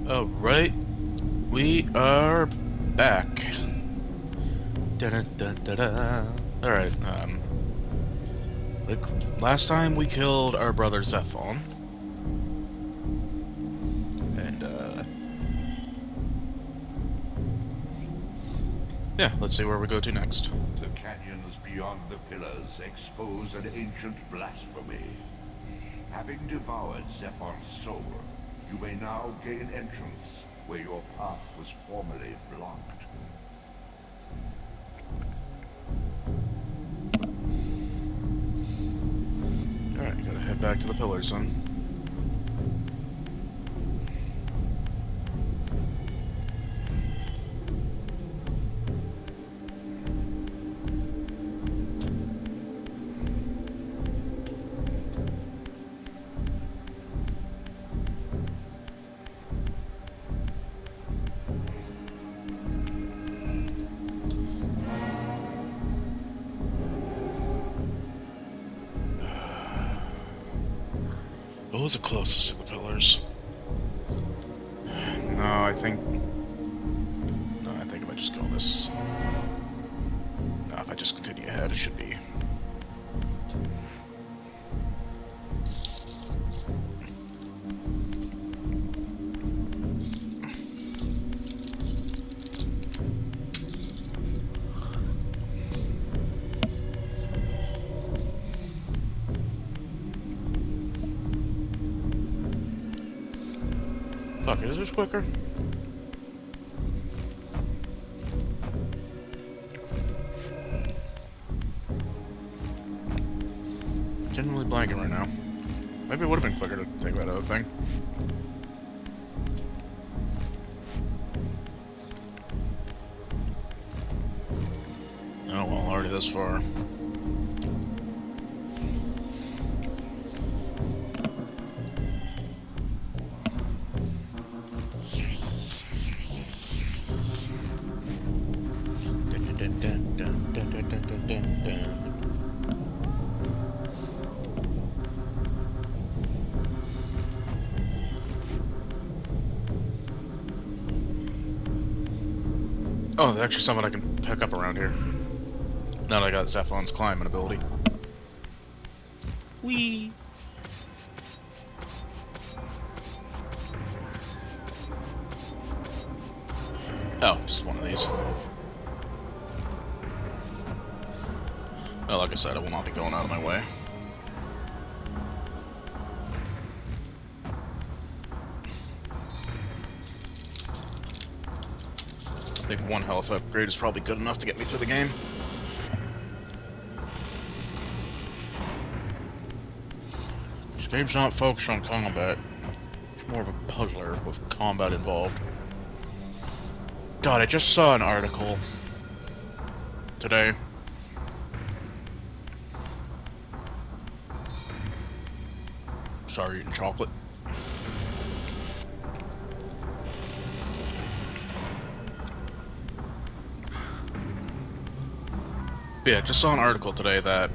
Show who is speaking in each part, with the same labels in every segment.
Speaker 1: Alright, we are back. Da-da-da-da-da. Alright, like last time we killed our brother Zephon. And, yeah, let's see where we go to next.
Speaker 2: The canyons beyond the pillars expose an ancient blasphemy. Having devoured Zephon's soul, you may now gain entrance where your path was formerly blocked.
Speaker 1: Alright, gotta head back to the pillars then. What was the closest to the pillars? No, I think if I just go this. No, if I just continue ahead, it should be. Fuck, is this quicker? Genuinely blanking right now. Maybe it would have been quicker to take that other thing. Oh well, already this far. Oh, there's actually something I can pick up around here. Now that I got Zephon's climbing ability. Whee! Oh, just one of these. Well, like I said, I will not be going out of my way. I think one health upgrade is probably good enough to get me through the game. This game's not focused on combat. It's more of a puzzler with combat involved. God, I just saw an article today. Sorry, eating chocolate. Yeah, just saw an article today that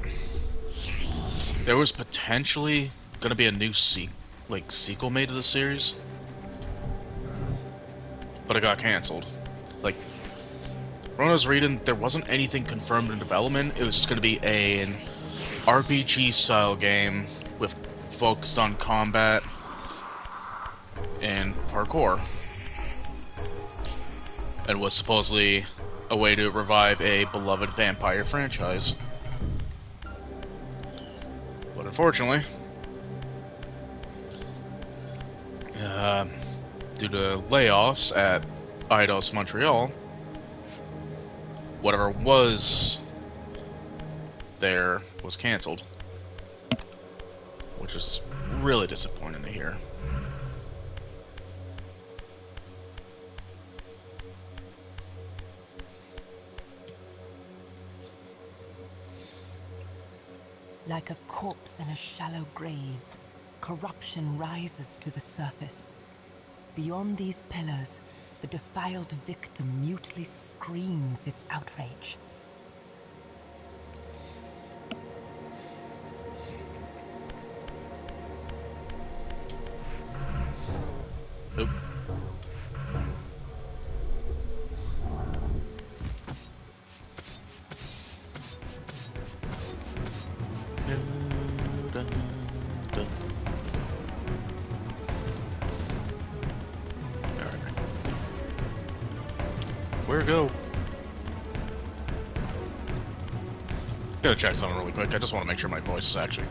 Speaker 1: there was potentially gonna be a new sequel made to the series, but it got canceled. Like, when I was reading, there wasn't anything confirmed in development. It was just gonna be an RPG style game with focused on combat and parkour, and was supposedly a way to revive a beloved vampire franchise. But unfortunately, due to layoffs at Eidos Montreal, whatever was there was cancelled, which is really disappointing to hear.
Speaker 3: Like a corpse in a shallow grave, corruption rises to the surface. Beyond these pillars, the defiled victim mutely screams its outrage.
Speaker 1: Oop. Where go? Gotta check something really quick. I just want to make sure my voice is actually...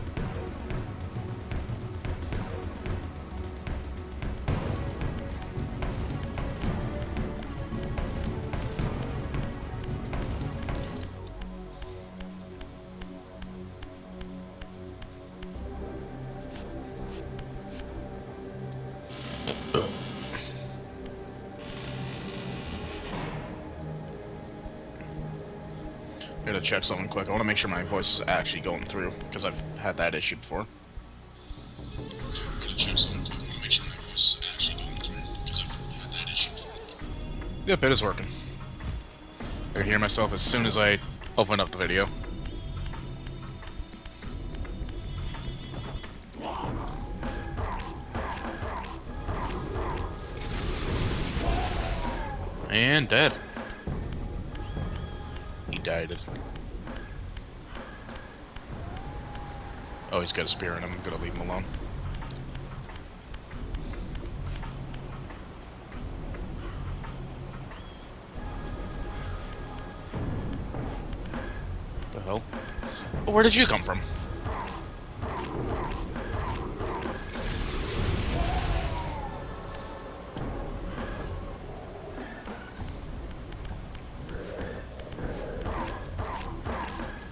Speaker 1: Gotta check something quick. I want to make sure my voice is actually going through, because I've had that issue before. Gotta check something quick. I want to make sure my voice is actually going through, because I've had that issue before. Yep, it is working. I can hear myself as soon as I open up the video. And dead. He died of... Oh, he's got a spear in him. I'm gonna leave him alone. The hell? Oh, where did you come from?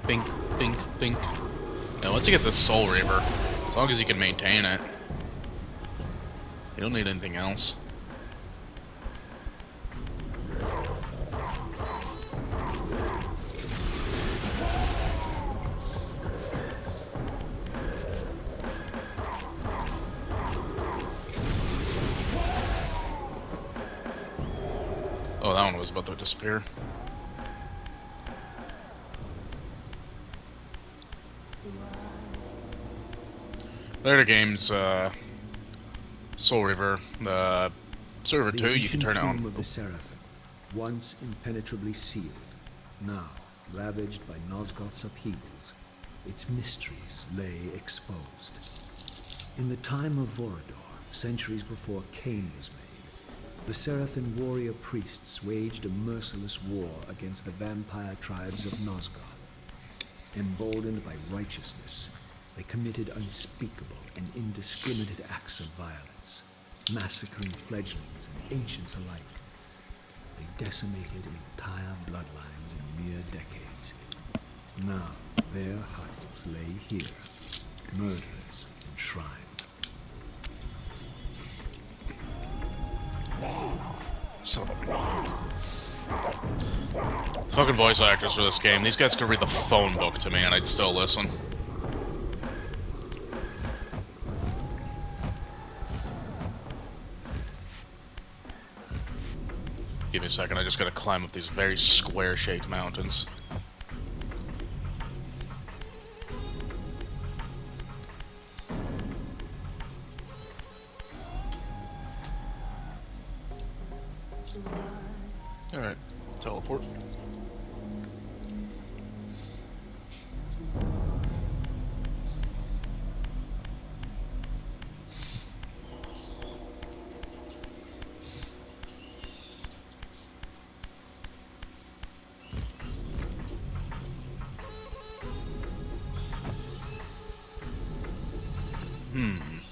Speaker 1: Bink, bink, bink. Now, once you get the Soul Reaver, as long as you can maintain it, you don't need anything else. Oh, that one was about to disappear. Later games, Soul Reaver, Soul Reaver 2, you can turn it on.
Speaker 4: Of the Seraphim, once impenetrably sealed, now ravaged by Nosgoth's upheavals, its mysteries lay exposed. In the time of Vorador, centuries before Cain was made, the Seraphim warrior priests waged a merciless war against the vampire tribes of Nosgoth. Emboldened by righteousness, they committed unspeakable and indiscriminate acts of violence, massacring fledglings and ancients alike. They decimated entire bloodlines in mere decades. Now, their husks lay here, murderers enshrined.
Speaker 1: Son of a... Fucking voice actors for this game. These guys could read the phone book to me and I'd still listen. Give me a second, I just gotta climb up these very square-shaped mountains. Alright, teleport.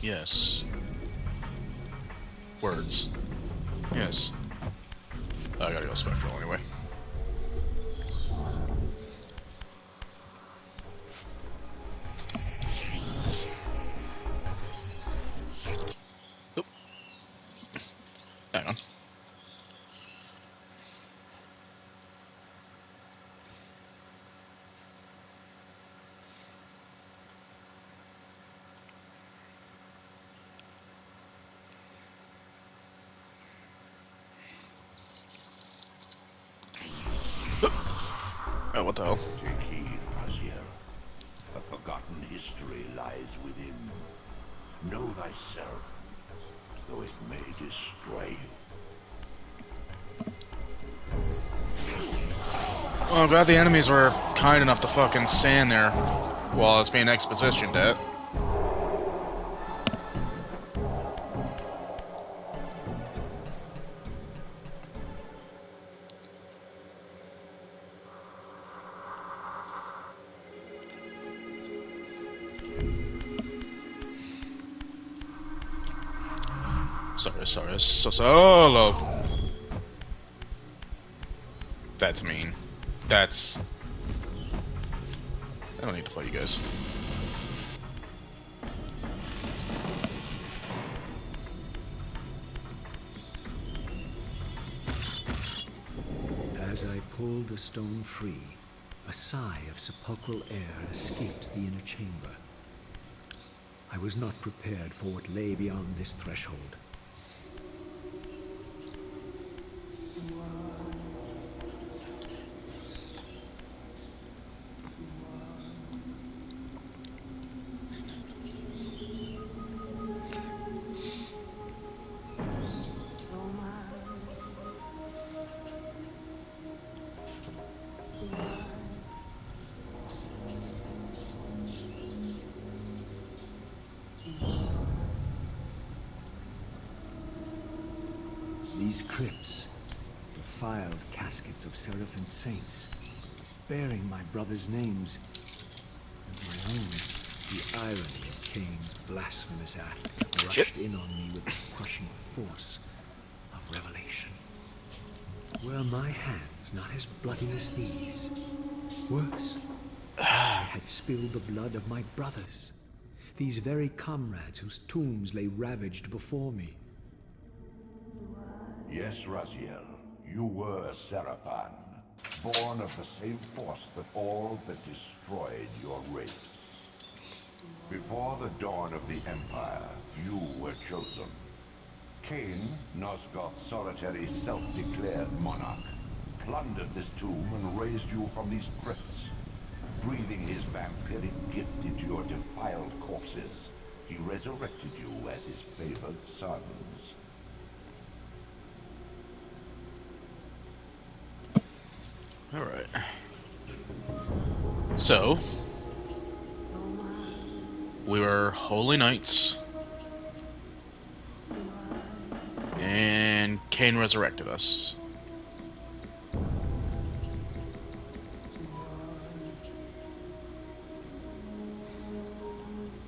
Speaker 1: Yes. Words. Yes. I gotta go spectral anyway. Oop. Hang on. Oh, what the hell?
Speaker 2: Take heed, Azir. A forgotten history lies within. Know thyself, though it may destroy you.
Speaker 1: Well, I'm glad the enemies were kind enough to fucking stand there while it's being expositioned at. Sorry, solo. That's mean. That's... I don't need to fight you guys.
Speaker 4: As I pulled the stone free, a sigh of sepulchral air escaped the inner chamber. I was not prepared for what lay beyond this threshold. These crypts, defiled caskets of Seraphin saints, bearing my brothers' names, and my own, the irony of Cain's blasphemous act rushed in on me with the crushing force of revelation. Were my hands not as bloody as these? Worse, I had spilled the blood of my brothers, these very comrades whose tombs lay ravaged before me.
Speaker 2: Yes, Raziel, you were Seraphan, born of the same force that all but destroyed your race. Before the dawn of the Empire, you were chosen. Cain, Nosgoth's solitary self-declared monarch, plundered this tomb and raised you from these crypts. Breathing his vampiric gift into your defiled corpses, he resurrected you as his favored sons.
Speaker 1: Alright. So, we were holy knights, and Cain resurrected us.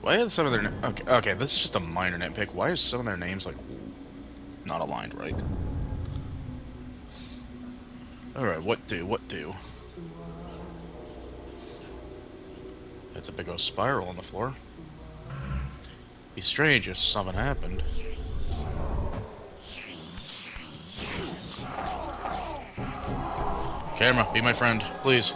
Speaker 1: Why are some of their okay, this is just a minor nitpick. Why are some of their names like not aligned right? Alright, what do? That's a big old spiral on the floor. Be strange if something happened. Camera, be my friend, please.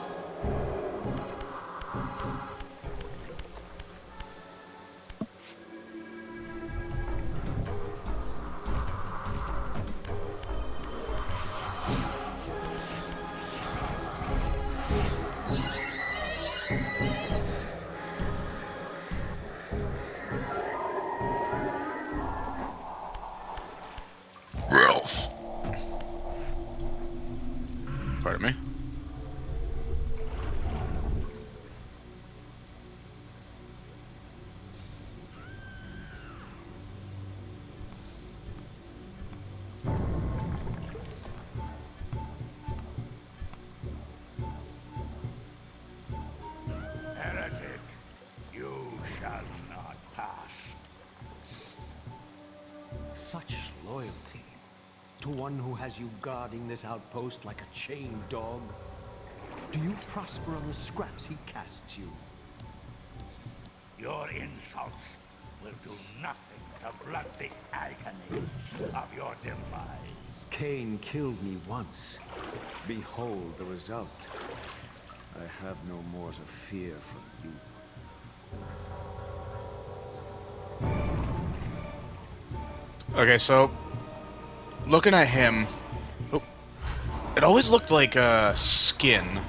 Speaker 1: Ralph. Pardon me.
Speaker 2: Heretic, you shall not pass.
Speaker 4: Such loyalty to one who has you guarding this outpost like a chained dog. Do you prosper on the scraps he casts you?
Speaker 2: Your insults will do nothing to blunt the agonies of your demise.
Speaker 4: Cain killed me once. Behold the result. I have no more to fear from you.
Speaker 1: Okay, so looking at him, it always looked like skin,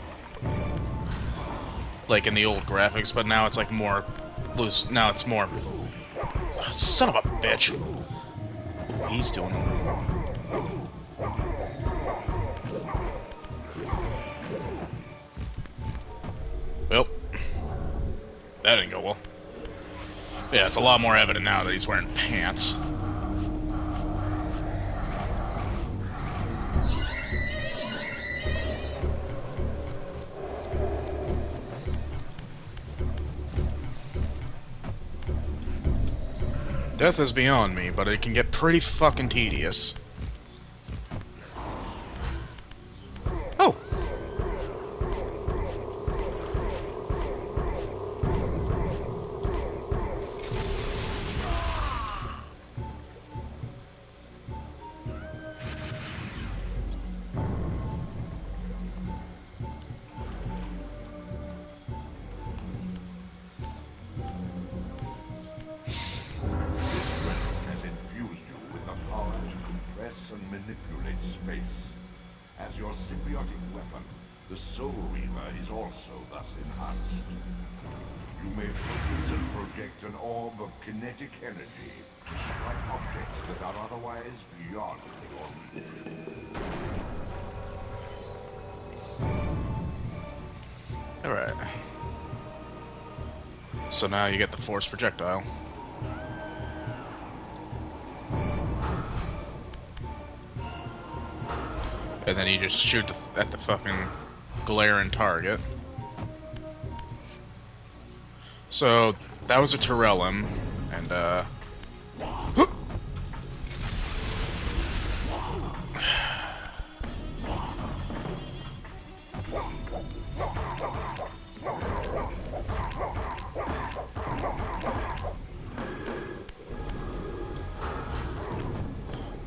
Speaker 1: like in the old graphics, but now it's like more loose. Now it's more. Son of a bitch! What he's doing. Well, that didn't go well. Yeah, it's a lot more evident now that he's wearing pants. Death is beyond me, but it can get pretty fucking tedious. Oh!
Speaker 2: Manipulate space. As your symbiotic weapon, the Soul Reaver is also thus enhanced. You may focus and project an orb of kinetic energy to strike objects that are otherwise beyond your reach.
Speaker 1: Alright. So now you get the force projectile. And then you just shoot at the fucking glaring target. So, that was a Tyrellum, and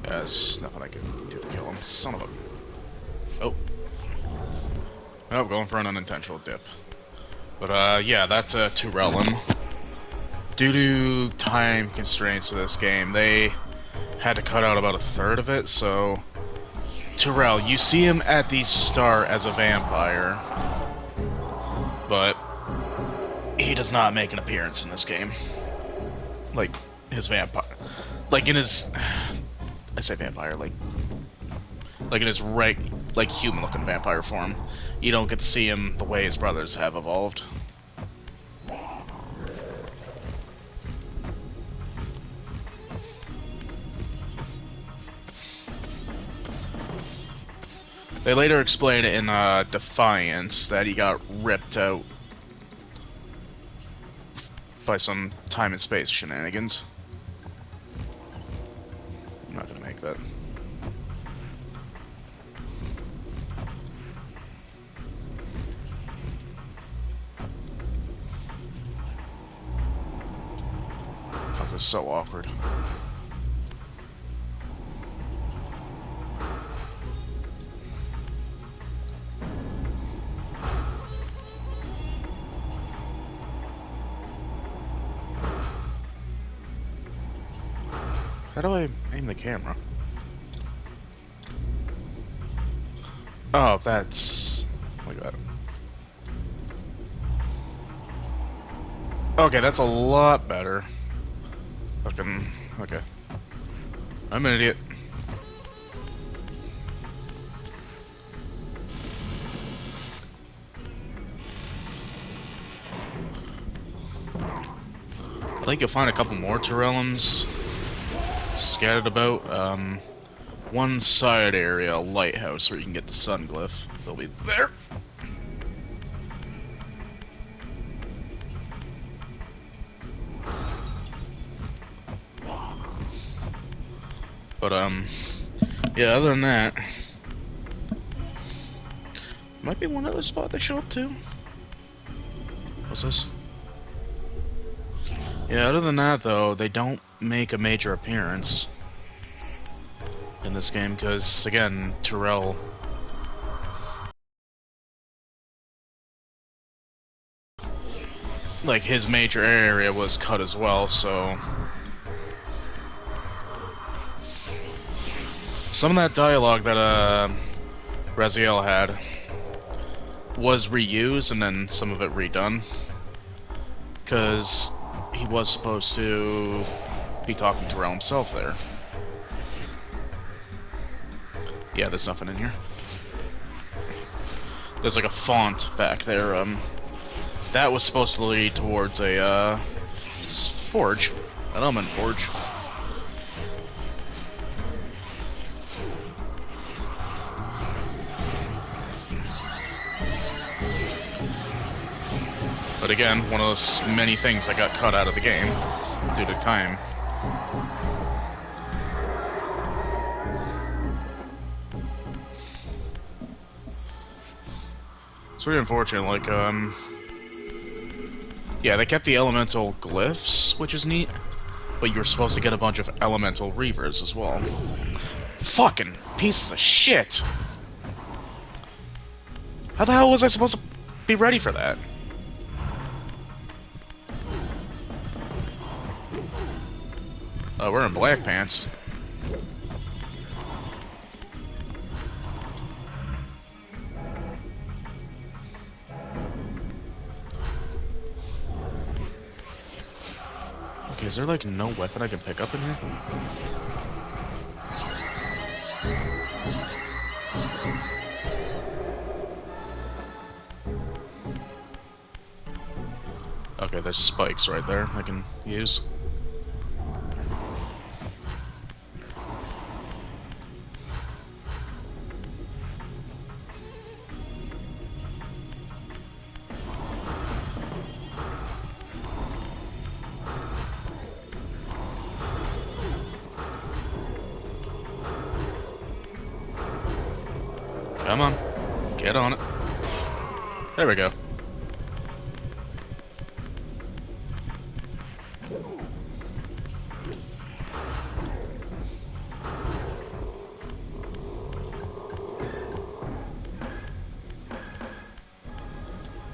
Speaker 1: there's nothing I can do to kill him. Son of a... Oh. Oh, going for an unintentional dip. But, yeah, that's a Tyrellum. Due to time constraints of this game, they had to cut out about a third of it, so... Tyrell, you see him at the start as a vampire, but he does not make an appearance in this game. Like, his vampire... Like, in his... I say vampire, like in his like human-looking vampire form. You don't get to see him the way his brothers have evolved. They later explain it in Defiance that he got ripped out by some time and space shenanigans. I'm not gonna make that. Fuck, this is so awkward. How do I aim the camera? Oh, that's like that. Okay, that's a lot better. Fucking okay. I'm an idiot. I think you'll find a couple more Tyrellums scattered about. One side area, a lighthouse, where you can get the sun glyph. They'll be there. But yeah. Other than that, might be one other spot they show up to. What's this? Yeah. Other than that, though, they don't make a major appearance in this game, because, again, Tyrell... like, his major area was cut as well, so... some of that dialogue that, Raziel had was reused, and then some of it redone. Because he was supposed to be talking to Tyrell himself there. Yeah, there's nothing in here. There's like a font back there, that was supposed to lead towards a, forge. An almond forge. But again, one of those many things that got cut out of the game due to time. It's really unfortunate, like, yeah, they kept the elemental glyphs, which is neat, but you're supposed to get a bunch of elemental Reavers as well. Fucking pieces of shit! How the hell was I supposed to be ready for that? We're in black pants. Okay, is there like no weapon I can pick up in here? Okay, there's spikes right there I can use. Come on, get on it. There we go.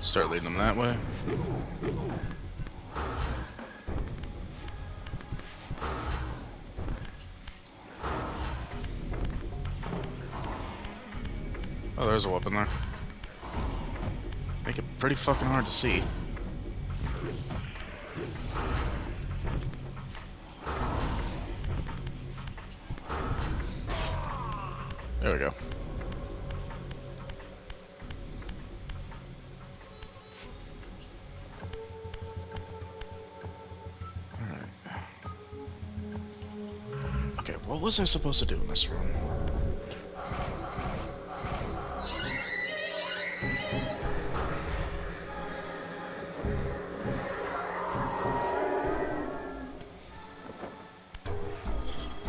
Speaker 1: Start leading them that way. Oh, there's a weapon there. Make it pretty fucking hard to see. There we go. Alright. Okay, what was I supposed to do in this room?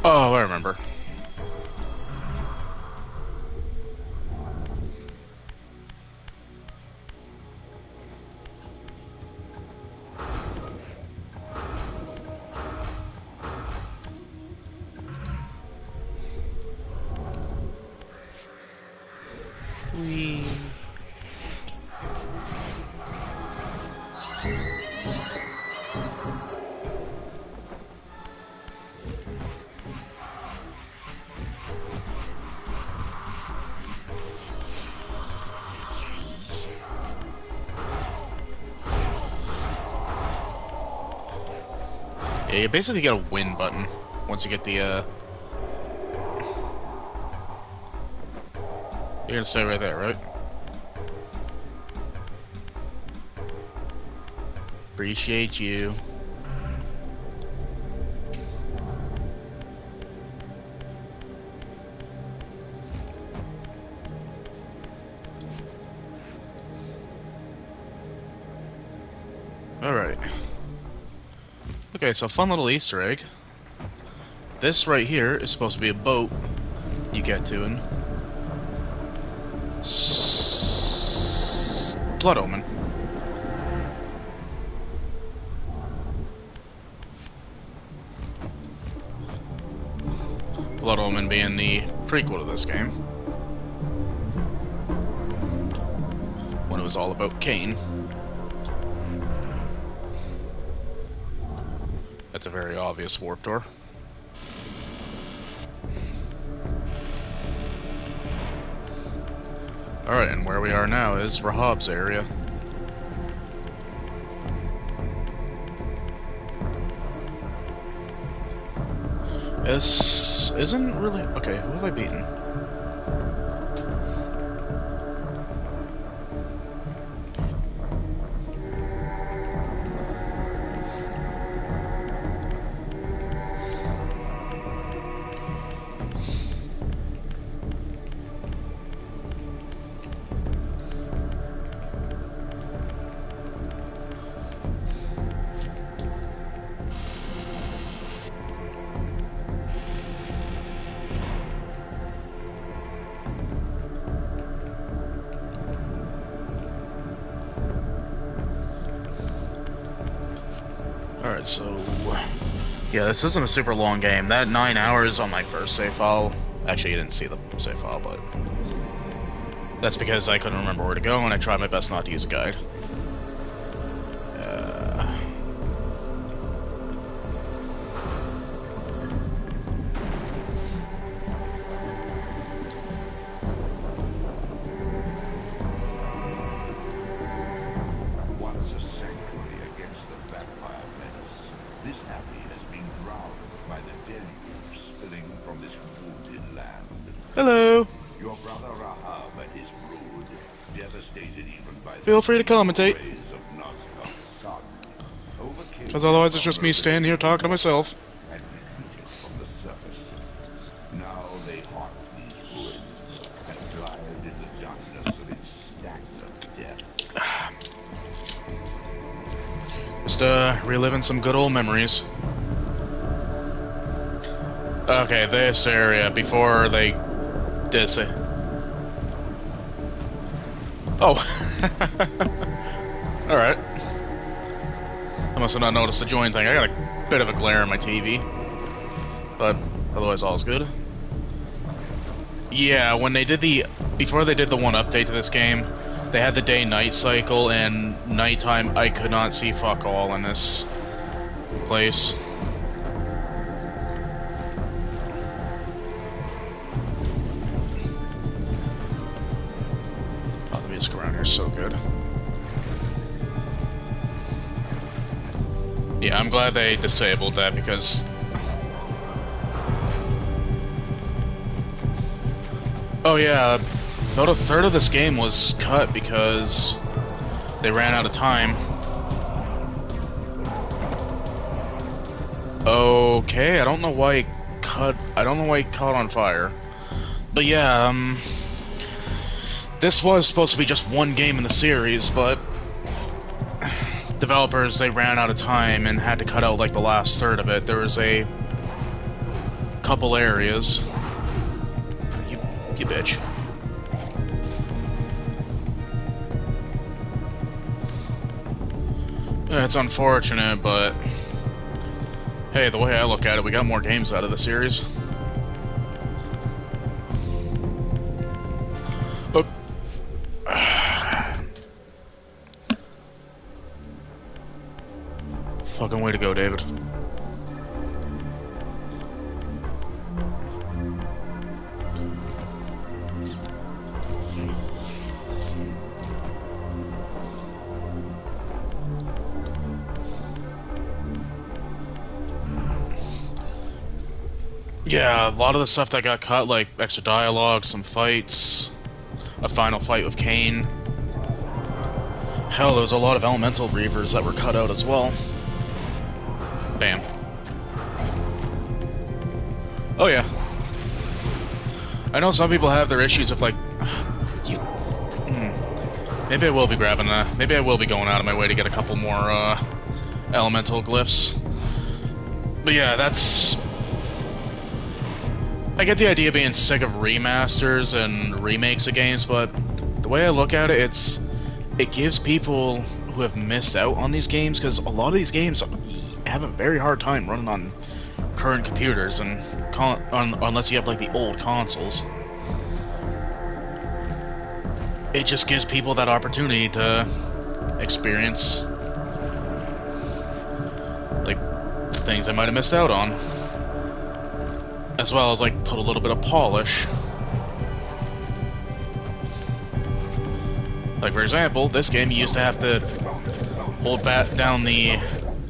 Speaker 1: Oh, I remember. Whee. Yeah, you basically get a win button once you get the, You're gonna stay right there, right? Appreciate you. Alright. Okay, so fun little Easter egg. This right here is supposed to be a boat you get to in Blood Omen. Blood Omen being the prequel to this game, when it was all about Cain. That's a very obvious warp door. Alright, and where we are now is Rahab's area. This isn't really... Okay, who have I beaten? Alright, so... Yeah, this isn't a super long game. That 9 hours on my first save file... Actually, you didn't see the save file, but... That's because I couldn't remember where to go, and I tried my best not to use a guide.
Speaker 2: Once a sanctuary against the vampire menace, this abbey has been drowned by the deluge spilling from this wounded land.
Speaker 1: Hello!
Speaker 2: Your brother Rahab and his brood, devastated even by
Speaker 1: Feel free to commentate.
Speaker 2: the rays of Nazgul's sun, overcame
Speaker 1: Because otherwise it's just me standing here talking to myself.
Speaker 2: and retreated from the surface. Now they haunt these ruins and glide in the darkness of its stagnant depth.
Speaker 1: Just, reliving some good old memories. Okay, this area, before they did say... Oh! Alright. I must have not noticed the join thing. I got a bit of a glare on my TV. But, otherwise all's good. Yeah, when they did the... Before they did the one update to this game, they had the day-night cycle, and nighttime I could not see fuck all in this place. Oh, the music around here is so good. Yeah, I'm glad they disabled that because... Oh yeah, about a third of this game was cut because they ran out of time. Okay, I don't know why it cut. I don't know why it caught on fire. But yeah, this was supposed to be just one game in the series, but developers, they ran out of time and had to cut out like the last third of it. There was a couple areas. You bitch. Yeah, it's unfortunate, but hey, the way I look at it, we got more games out of the series. Look. Fucking way to go, David. Yeah, a lot of the stuff that got cut, like extra dialogue, some fights, a final fight with Cain. Hell, there was a lot of elemental Reavers that were cut out as well. Bam. Oh yeah. I know some people have their issues of like... Maybe I will be grabbing maybe I will be going out of my way to get a couple more, elemental glyphs. But yeah, that's... I get the idea of being sick of remasters and remakes of games, but the way I look at it, it gives people who have missed out on these games, because a lot of these games have a very hard time running on current computers, and unless you have like the old consoles. It just gives people that opportunity to experience like things they might have missed out on. As well as, like, put a little bit of polish. Like, for example, this game you used to have to hold back down the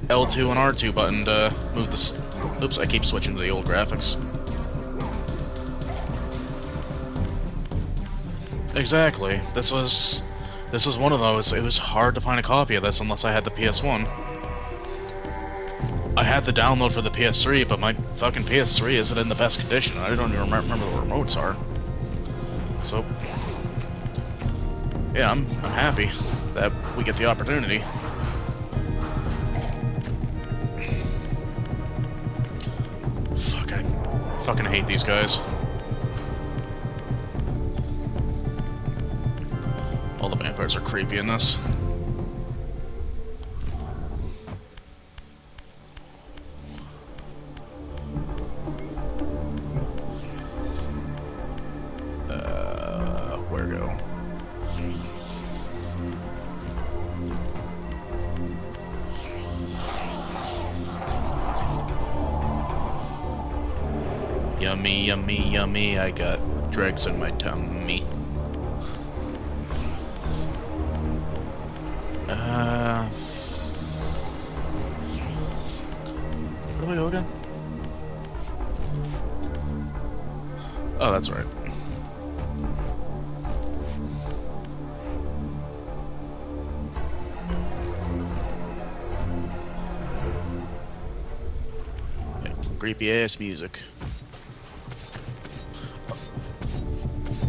Speaker 1: L2 and R2 button to move the... Oops, I keep switching to the old graphics. Exactly. This was one of those. It was hard to find a copy of this unless I had the PS1. I had the download for the PS3, but my fucking PS3 isn't in the best condition. I don't even remember the remotes are. So, yeah, I'm happy that we get the opportunity. Fuck, I fucking hate these guys. All the vampires are creepy in this. go. Yummy, yummy, yummy, I got dregs in my tummy. Where do we go again? Oh, that's right. Yeah, creepy ass music.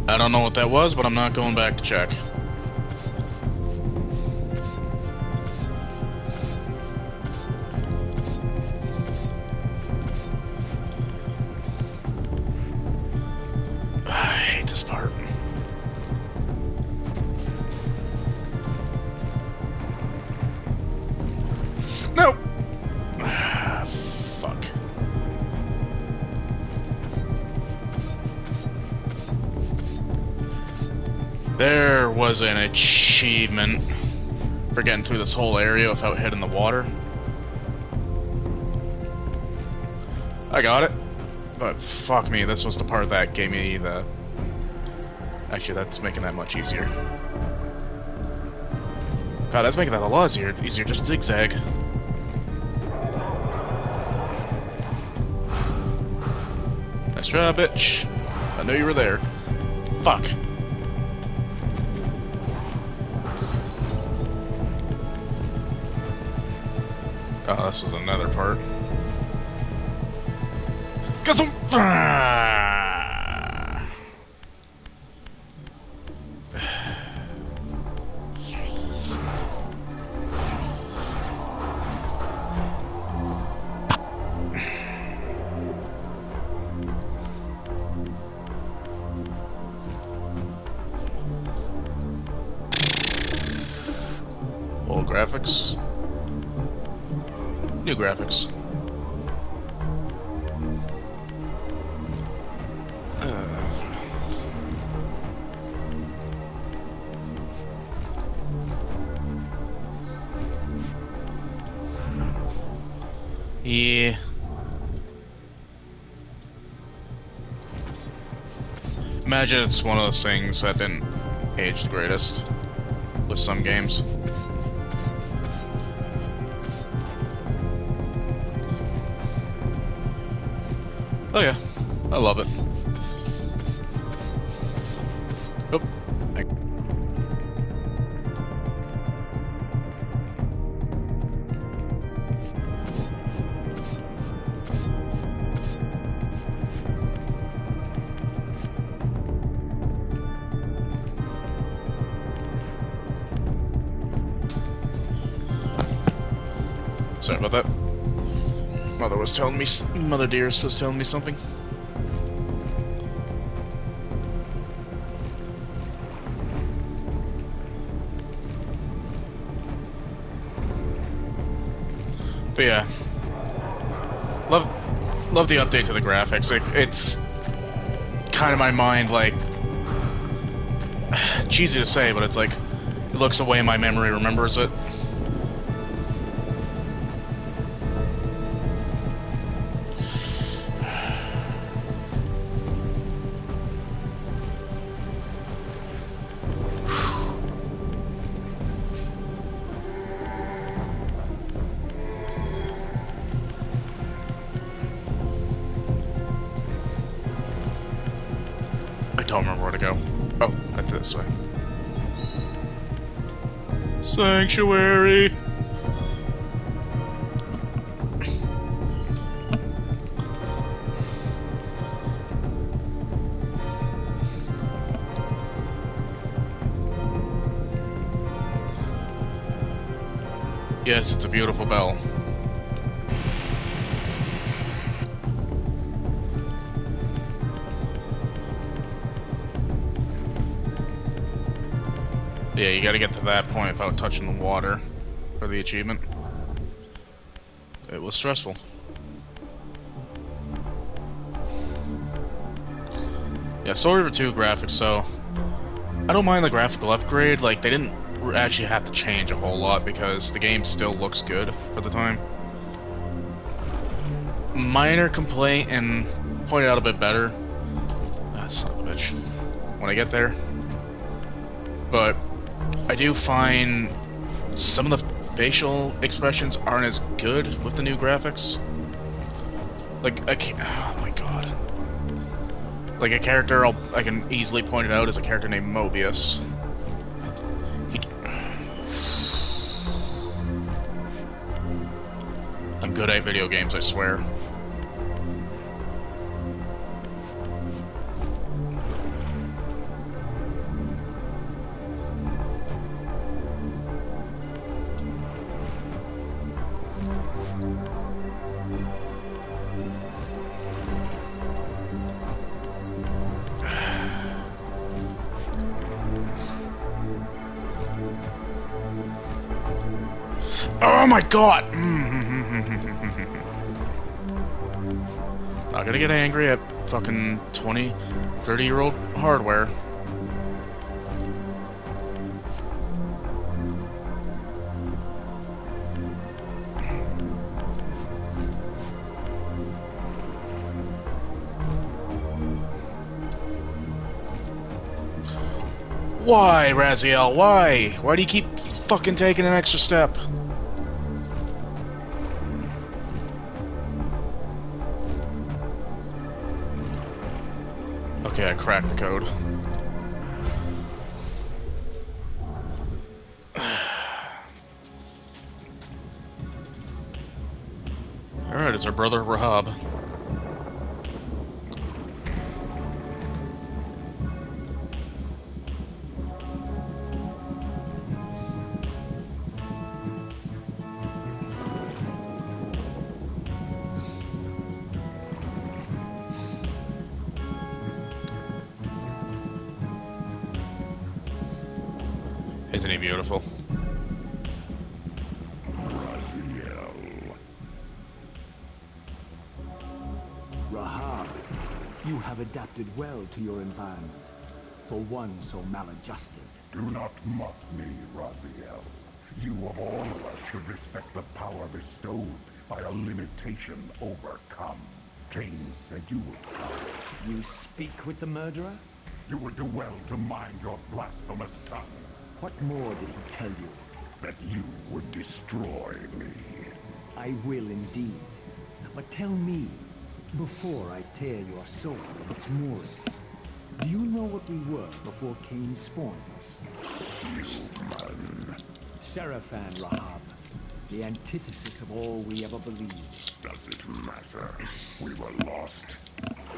Speaker 1: I don't know what that was, but I'm not going back to check. I hate this part. No! Fuck. There was an achievement for getting through this whole area without hitting the water. I got it. But fuck me, this was the part that gave me the... Actually, that's making that much easier. God, that's making that a lot easier. Just zigzag. Nice try, bitch. I knew you were there. Fuck. Oh, this is another part. Got some... Old graphics. New graphics. Yeah. Imagine it's one of those things that didn't age the greatest with some games. Oh yeah, I love it. Oh. Sorry about that. Mother Dearest was telling me something. But yeah, love the update to the graphics. It's kind of my mind, like, cheesy to say, but it's like it looks the way my memory remembers it. I don't remember where to go. Oh, that's this way. Sanctuary! Yes, it's a beautiful bell. Yeah, you gotta get to that point without touching the water for the achievement. It was stressful. Yeah, Soul Reaver 2 graphics, so I don't mind the graphical upgrade. Like, they didn't actually have to change a whole lot because the game still looks good for the time. Minor complaint, and pointed out a bit better. Ah, son of a bitch. When I get there. But I do find some of the facial expressions aren't as good with the new graphics. Like, oh my god. Like, a character I can easily point it out is a character named Mobius. I'm good at video games, I swear. Oh my god! Not gonna get angry at fucking 20, 30-year-old hardware. Why, Raziel? Why? Why do you keep fucking taking an extra step? Okay, I cracked the code. Alright, it's our brother Rahab. Isn't he beautiful?
Speaker 4: Rahab, you have adapted well to your environment, for one so maladjusted.
Speaker 2: Do not mock me, Raziel. You of all of us should respect the power bestowed by a limitation overcome. Cain said you would come.
Speaker 4: You speak with the murderer?
Speaker 2: You would do well to mind your blasphemous tongue.
Speaker 4: What more did he tell you?
Speaker 2: That you would destroy me.
Speaker 4: I will indeed. But tell me, before I tear your soul from its moorings, do you know what we were before Cain spawned us?
Speaker 2: Human.
Speaker 4: Seraphan, Rahab. The antithesis of all we ever believed.
Speaker 2: Does it matter? We were lost.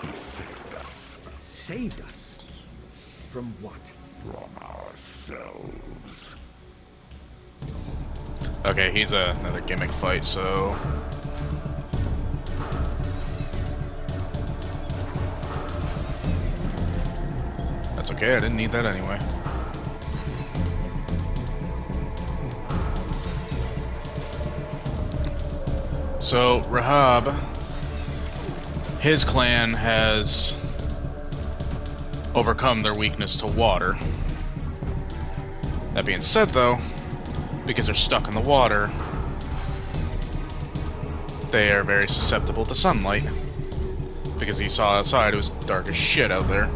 Speaker 2: He saved us.
Speaker 4: Saved us? From what?
Speaker 2: From ourselves.
Speaker 1: Okay, he's another gimmick fight, so... That's okay, I didn't need that anyway. So, Rahab, his clan has overcome their weakness to water. That being said, though, because they're stuck in the water, they are very susceptible to sunlight. Because you saw outside, it was dark as shit out there.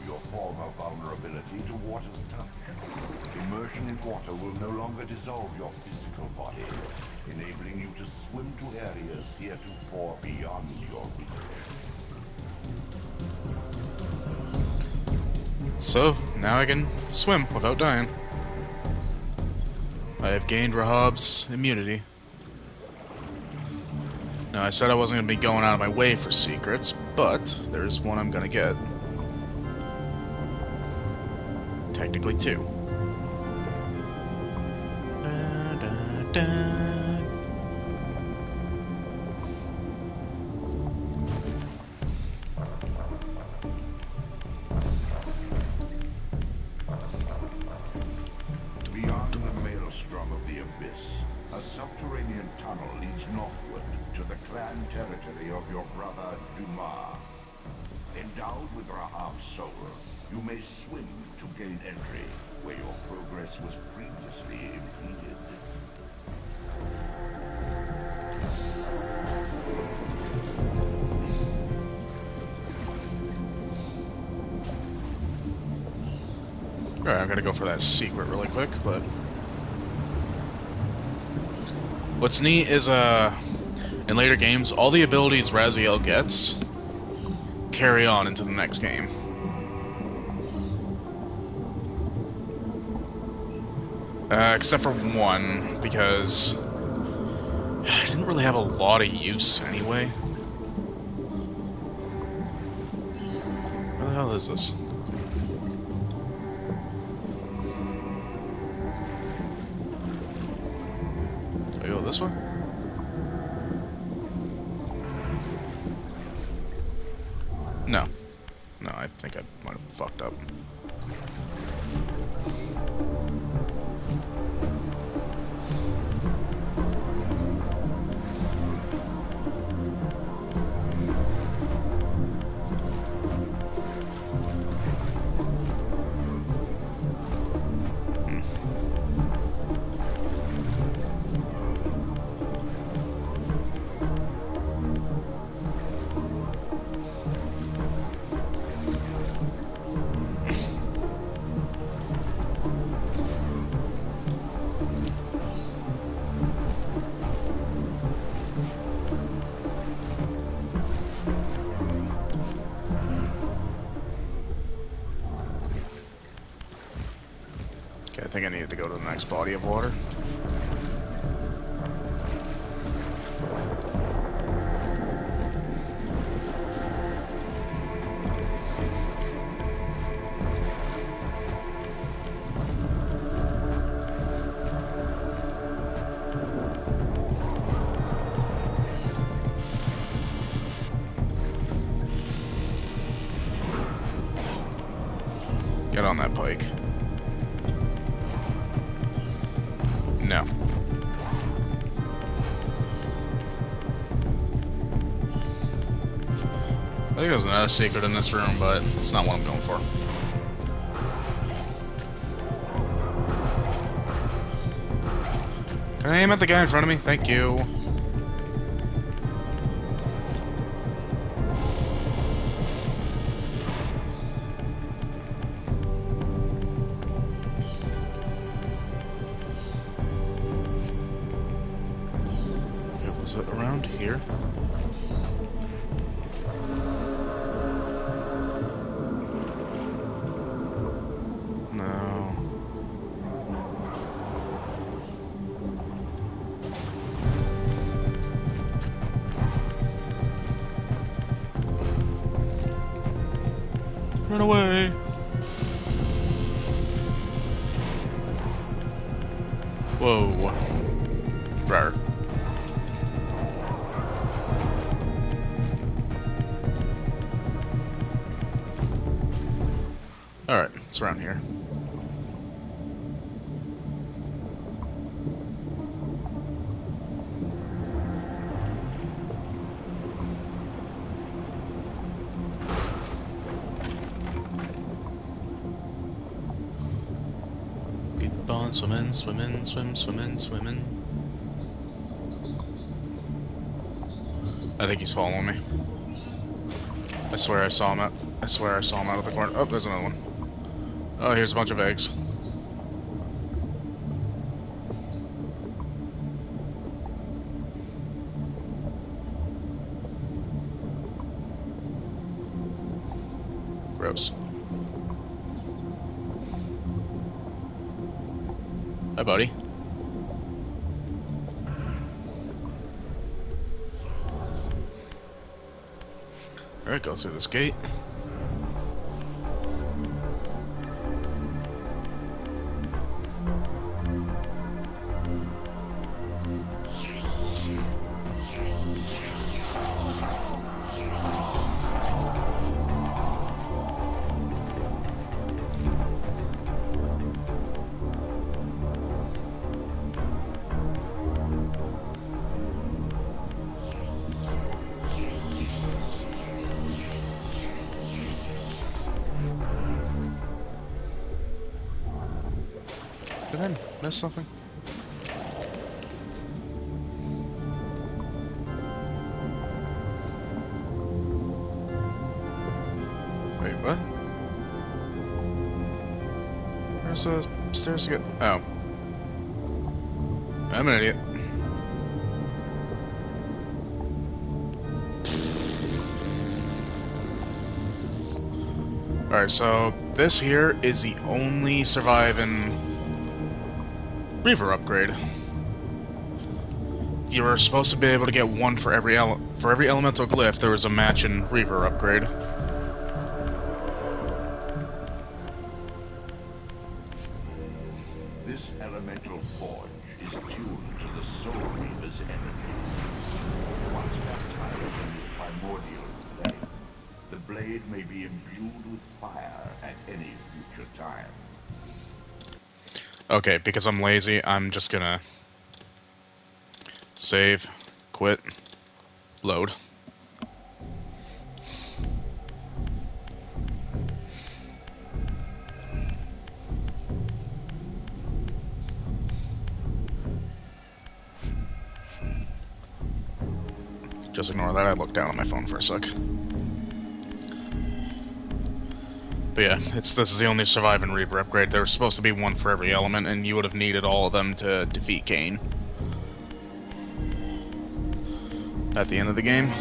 Speaker 2: Your former vulnerability to water's touch. Immersion in water will no longer dissolve your physical body, enabling you to swim to areas heretofore beyond your reach. So, now I can swim without dying.
Speaker 1: I have gained Rahab's immunity. Now, I said I wasn't going to be going out of my way for secrets, but there's one I'm going to get. Technically two. Da, da, da.
Speaker 2: Beyond the maelstrom of the abyss, a subterranean tunnel leads northward to the clan territory of your brother Dumas. Endowed with Rahab's soul, you may swim to gain entry where your progress was previously impeded.
Speaker 1: Alright, I'm gonna go for that secret really quick, but... What's neat is, in later games, all the abilities Raziel gets carry on into the next game. Except for one, because I didn't really have a lot of use anyway. Where the hell is this? Do I go this way? No. No, I think I might have fucked up. Okay, I think I needed to go to the next body of water. Get on that pike. No. I think there's another secret in this room, but it's not what I'm going for. Can I aim at the guy in front of me? Thank you. Is it around here? No. Run away! Whoa. Rar. Alright, it's around here. Keep on swimming, swimming, swimming. I think he's following me. I swear I saw him out of the corner. Oh, there's another one. Oh, here's a bunch of eggs. Gross. Hi, buddy. Alright, go through this gate. Did I miss something? Wait, what? Where's the stairs to get? Oh. I'm an idiot. Alright, so this here is the only surviving Reaver upgrade. You were supposed to be able to get one for every elemental glyph. There was a matching Reaver upgrade.
Speaker 2: This elemental forge is tuned to the Soul Reaver's energy. Once baptized in his primordial flame, the blade may be imbued with fire at any future time.
Speaker 1: Okay, because I'm lazy, I'm just gonna save, quit, load. Just ignore that, I looked down at my phone for a sec. But yeah, this is the only surviving Reaver upgrade. There was supposed to be one for every element, and you would have needed all of them to defeat Cain at the end of the game.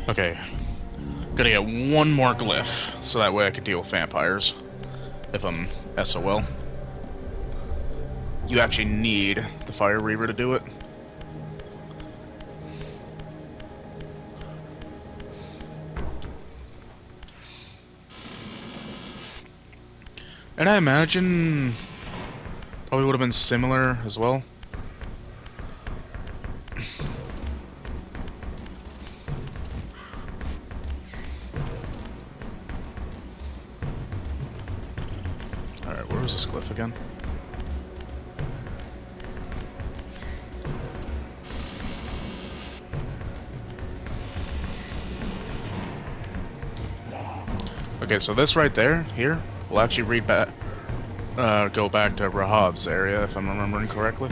Speaker 1: Okay, gotta get one more glyph, so that way I can deal with vampires, if I'm SOL. You actually need the Fire Reaver to do it. And I imagine probably would have been similar as well. Alright, where was this glyph again? Okay, so this right there, here, will actually read back, go back to Rahab's area, if I'm remembering correctly.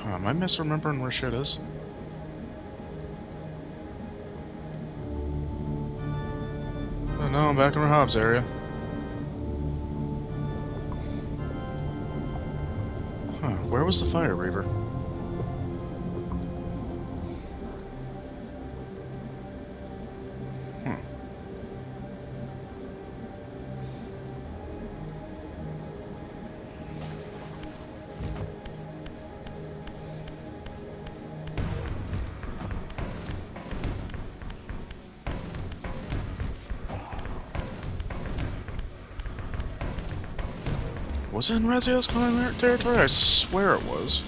Speaker 1: Am I misremembering where shit is? Oh no, I'm back in Rahab's area. Huh, where was the Fire Reaver? Was it in Raziel's territory? I swear it was.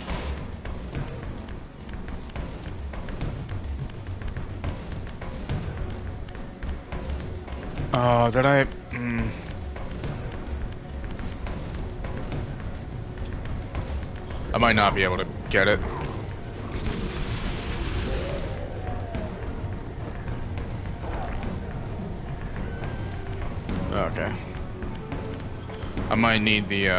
Speaker 1: Did I... I might not be able to get it. Okay. I might need the, you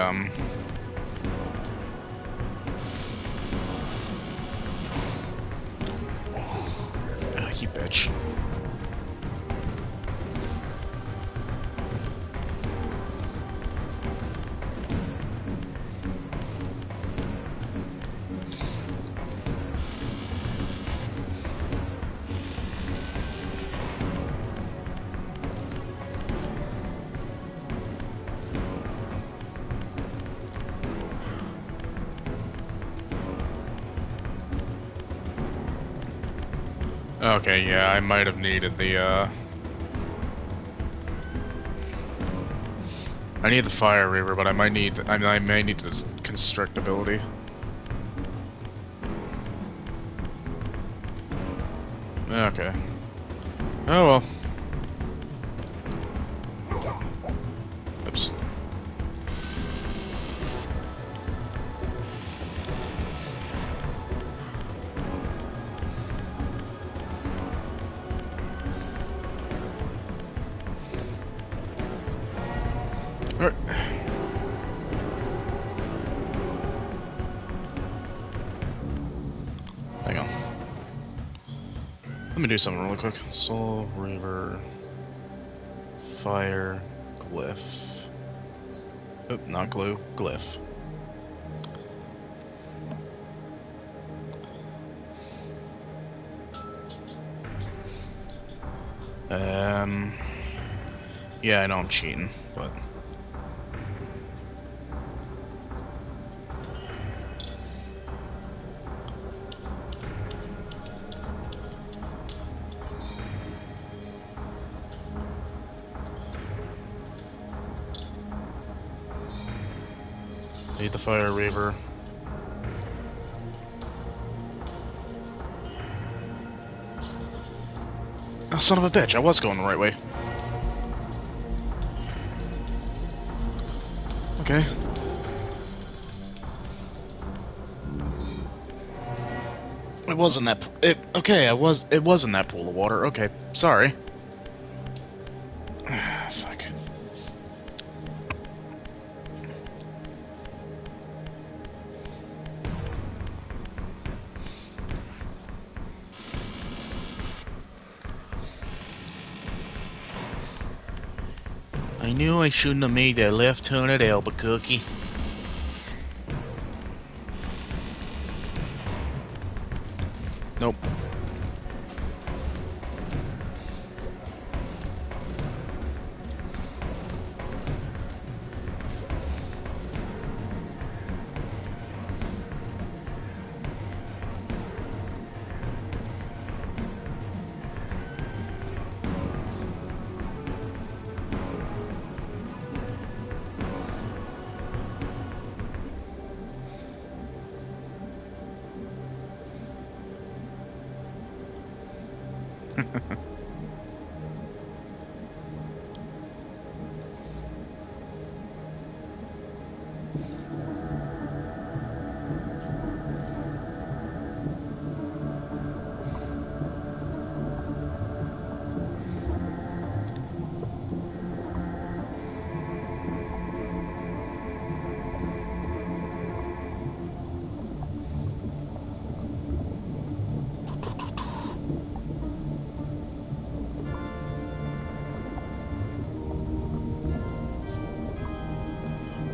Speaker 1: bitch. Okay, yeah, I might have needed the, I need the Fire Reaver, but I may need the Constrict ability. Okay. Oh well. Oops. Alright. Hang on. Let me do something really quick. Soul Reaver. Fire. Glyph. Oop, not glue. Glyph. Yeah, I know I'm cheating, but... Need the Fire Reaver. Oh, son of a bitch, I was going the right way. Okay. It wasn't that... okay, it wasn't that pool of water. Okay, sorry. Fuck. I knew I shouldn't have made that left turn at Albuquerque. Nope.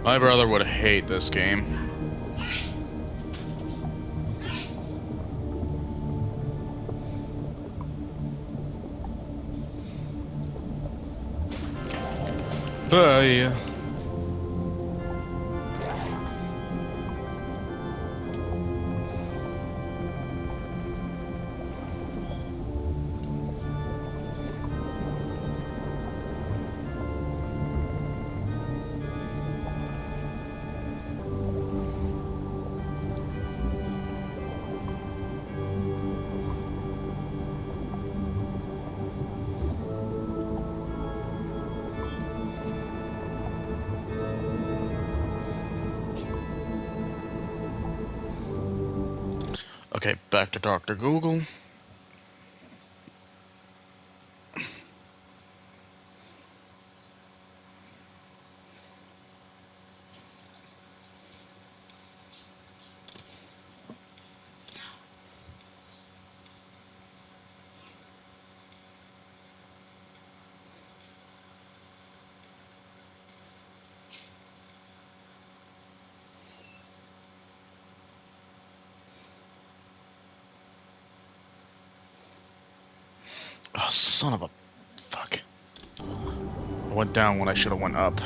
Speaker 1: My brother would hate this game. Bye. Okay, back to Dr. Google. Oh, son of a... fuck. I went down when I should have went up.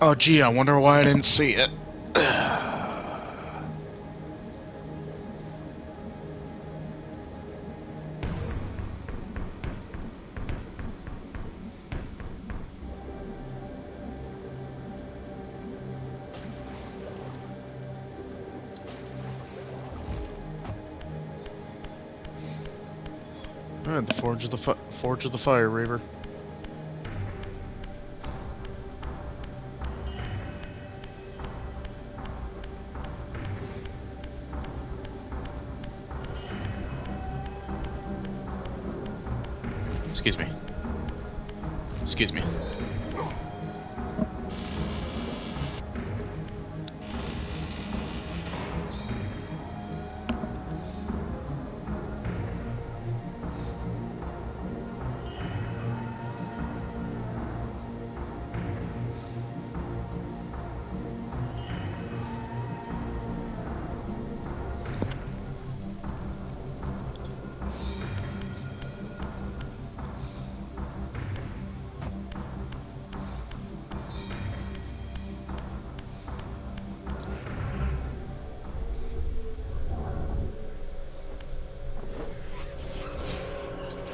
Speaker 1: Oh, gee, I wonder why I didn't see it. Alright, the Forge of the Fire Reaver. Excuse me. Excuse me.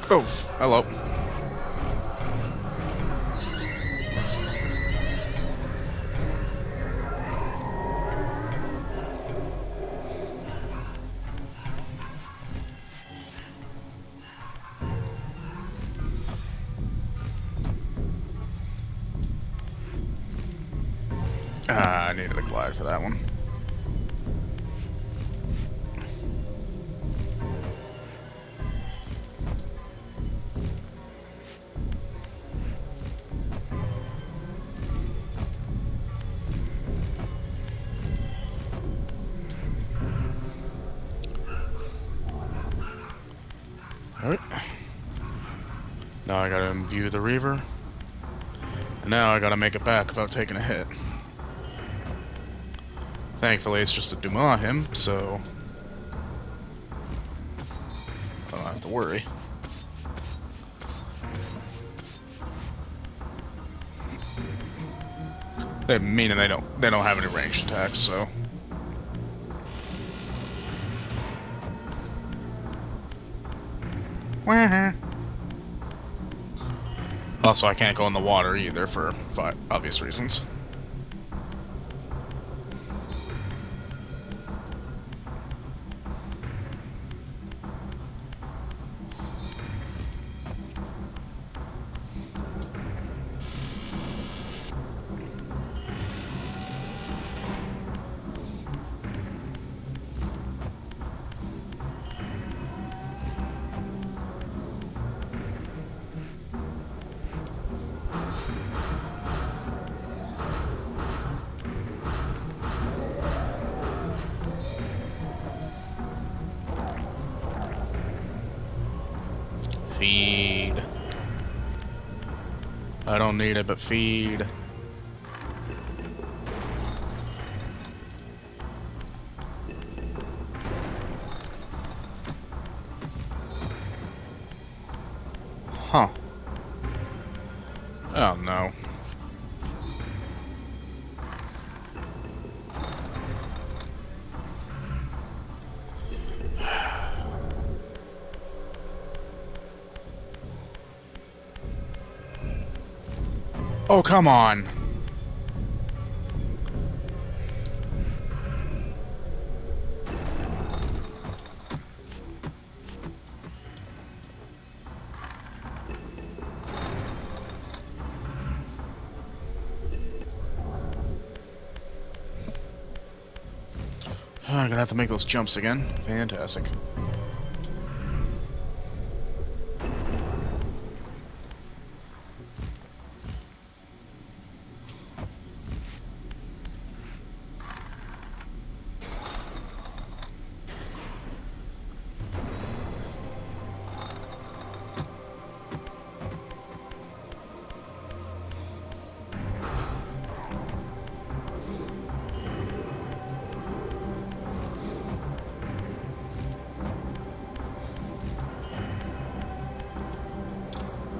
Speaker 1: Oh, hello. I needed a glide for that one. Alright. Now I gotta imbue the Reaver. And now I gotta make it back without taking a hit. Thankfully, it's just a Dumas him, so I don't have to worry. Meaning they don't have any ranged attacks, so. Also, I can't go in the water either for obvious reasons. Feed. I don't need it, but feed. Huh. Oh no. Oh, come on. I'm gonna have to make those jumps again. Fantastic.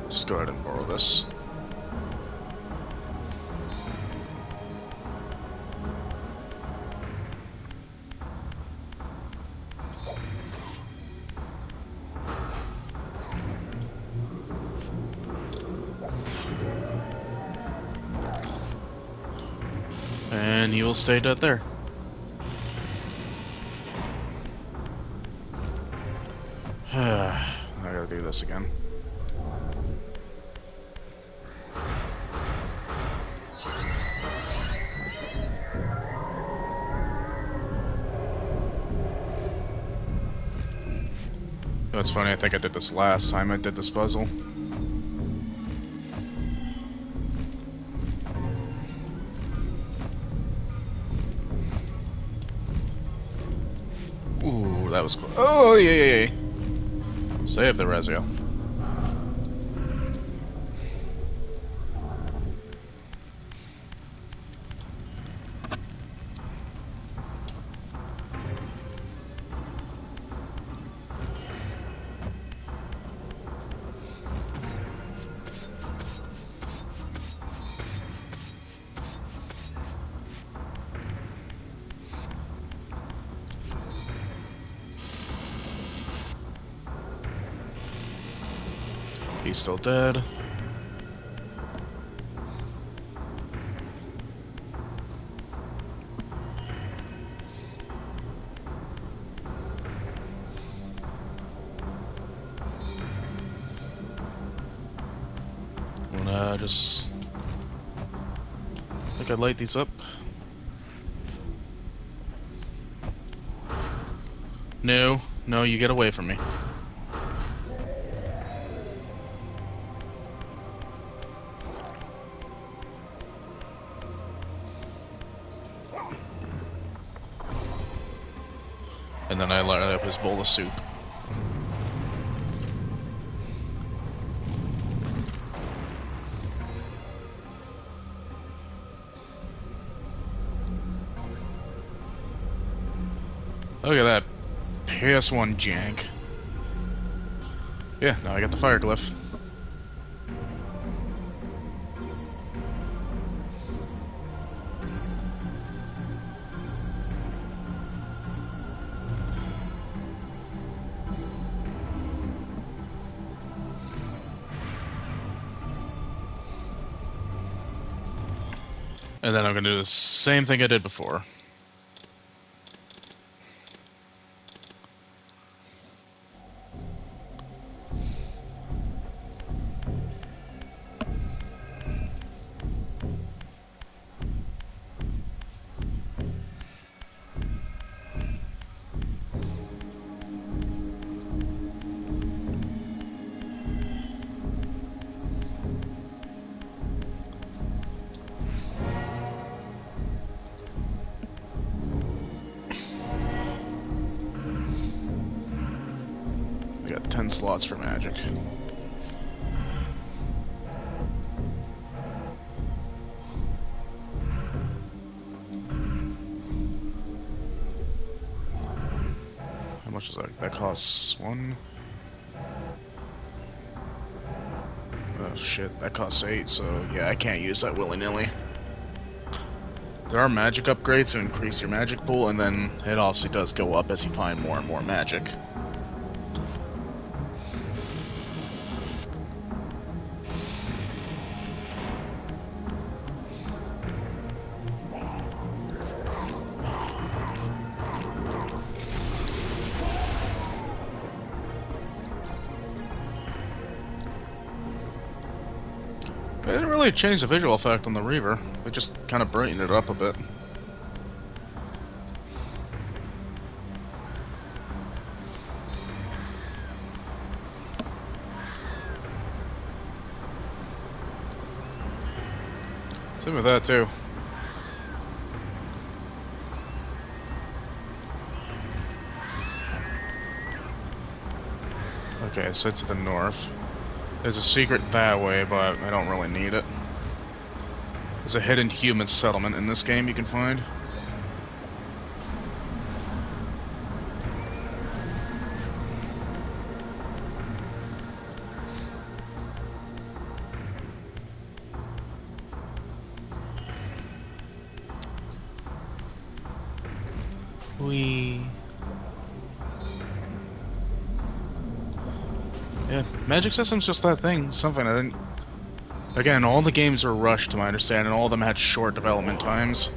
Speaker 1: Just go ahead and borrow this. And he will stay dead there. I gotta do this again. It's funny, I think I did this last time I did this puzzle. Ooh, that was close. Oh, yeah. Save the Rezio. He's still dead. I'm gonna just... I think I'd light these up. No, you get away from me. And then I light up his bowl of soup. Look at that PS1 jank. Yeah, now I got the fire glyph. And then I'm gonna do the same thing I did before. We got 10 slots for magic. How much is that? That costs 1. Oh shit, that costs 8, so yeah, I can't use that willy-nilly. There are magic upgrades to increase your magic pool, and then it also does go up as you find more and more magic. They didn't really change the visual effect on the Reaver. They just kind of brightened it up a bit. Same with that too. Okay, so to the north. There's a secret that way, but I don't really need it. There's a hidden human settlement in this game you can find. Yeah, magic system's just that thing. Something I didn't Again, all the games were rushed, to my understanding. All of them had short development times.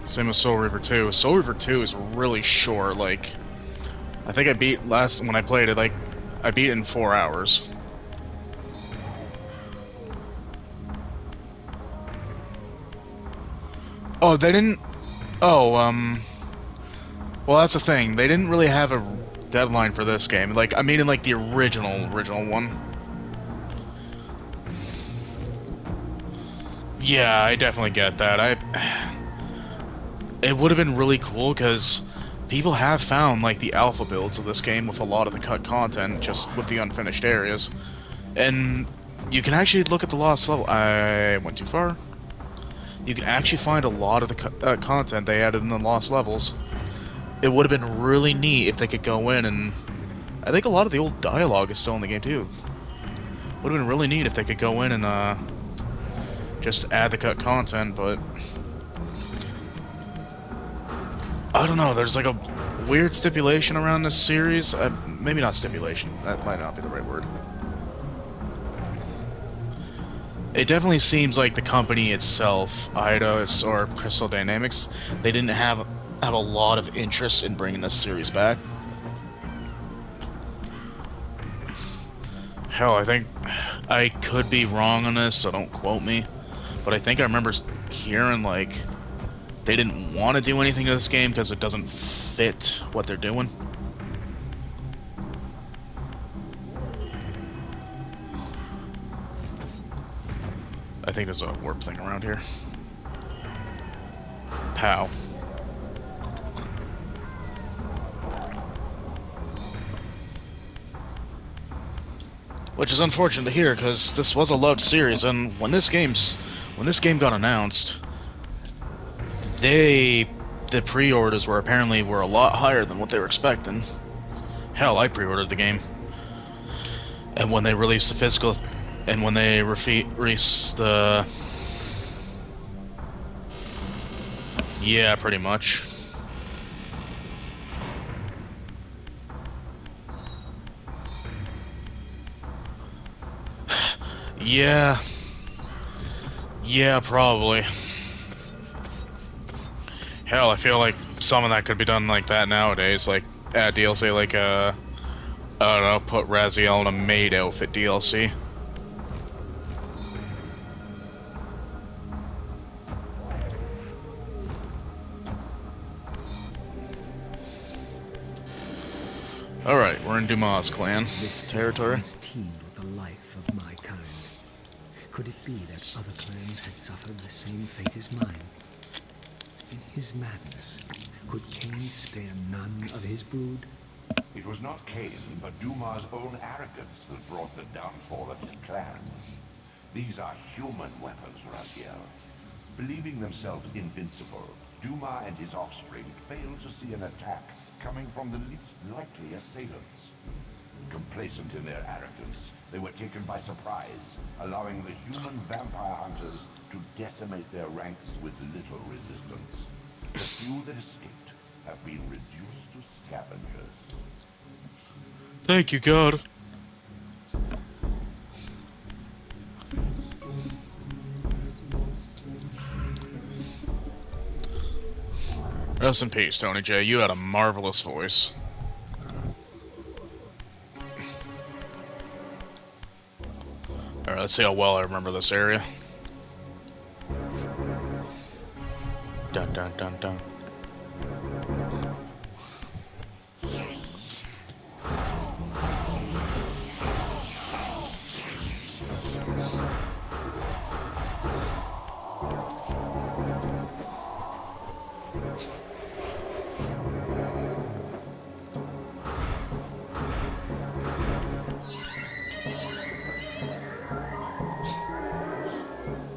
Speaker 1: Same with Soul Reaver 2. Soul Reaver 2 is really short. Like, I think I beat when I played it. Like, I beat it in 4 hours. Oh, they didn't. Oh, well, that's the thing. They didn't really have a deadline for this game. Like, I mean, in like the original one. Yeah, I definitely get that. It would have been really cool because people have found like the alpha builds of this game with a lot of the cut content, just with the unfinished areas, and you can actually look at the lost level. I went too far. You can actually find a lot of the content they added in the lost levels. It would have been really neat if they could go in, and I think a lot of the old dialogue is still in the game too. Would have been really neat if they could go in and just add the cut content, but I don't know, there's like a weird stipulation around this series. Maybe not stipulation, that might not be the right word. It definitely seems like the company itself, Eidos or Crystal Dynamics, they didn't have a lot of interest in bringing this series back. Hell, I think I could be wrong on this, so don't quote me, but I think I remember hearing like they didn't want to do anything to this game because it doesn't fit what they're doing. I think there's a warp thing around here. Pow. Which is unfortunate to hear, because this was a loved series, and when this game got announced, the pre-orders were a lot higher than what they were expecting. Hell, I pre-ordered the game, and when they released the physical, and when they released the, yeah, pretty much. Yeah, probably. Hell, I feel like some of that could be done like that nowadays, like add DLC, like I don't know, put Raziel in a maid outfit DLC. Alright, we're in Dumas clan territory.
Speaker 4: Teemed with the life of my kind. Could it be that other clans had suffered the same fate as mine? In his madness, could Cain spare none of his brood?
Speaker 2: It was not Cain, but Dumas' own arrogance that brought the downfall of his clan. These are human weapons, Raziel. Believing themselves invincible, Dumas and his offspring failed to see an attack coming from the least likely assailants. Complacent in their arrogance, they were taken by surprise, allowing the human vampire hunters to decimate their ranks with little resistance. The few that escaped have been reduced to scavengers.
Speaker 1: Thank you, God. Rest in peace, Tony J. You had a marvelous voice. Alright, let's see how well I remember this area. Dun dun dun dun.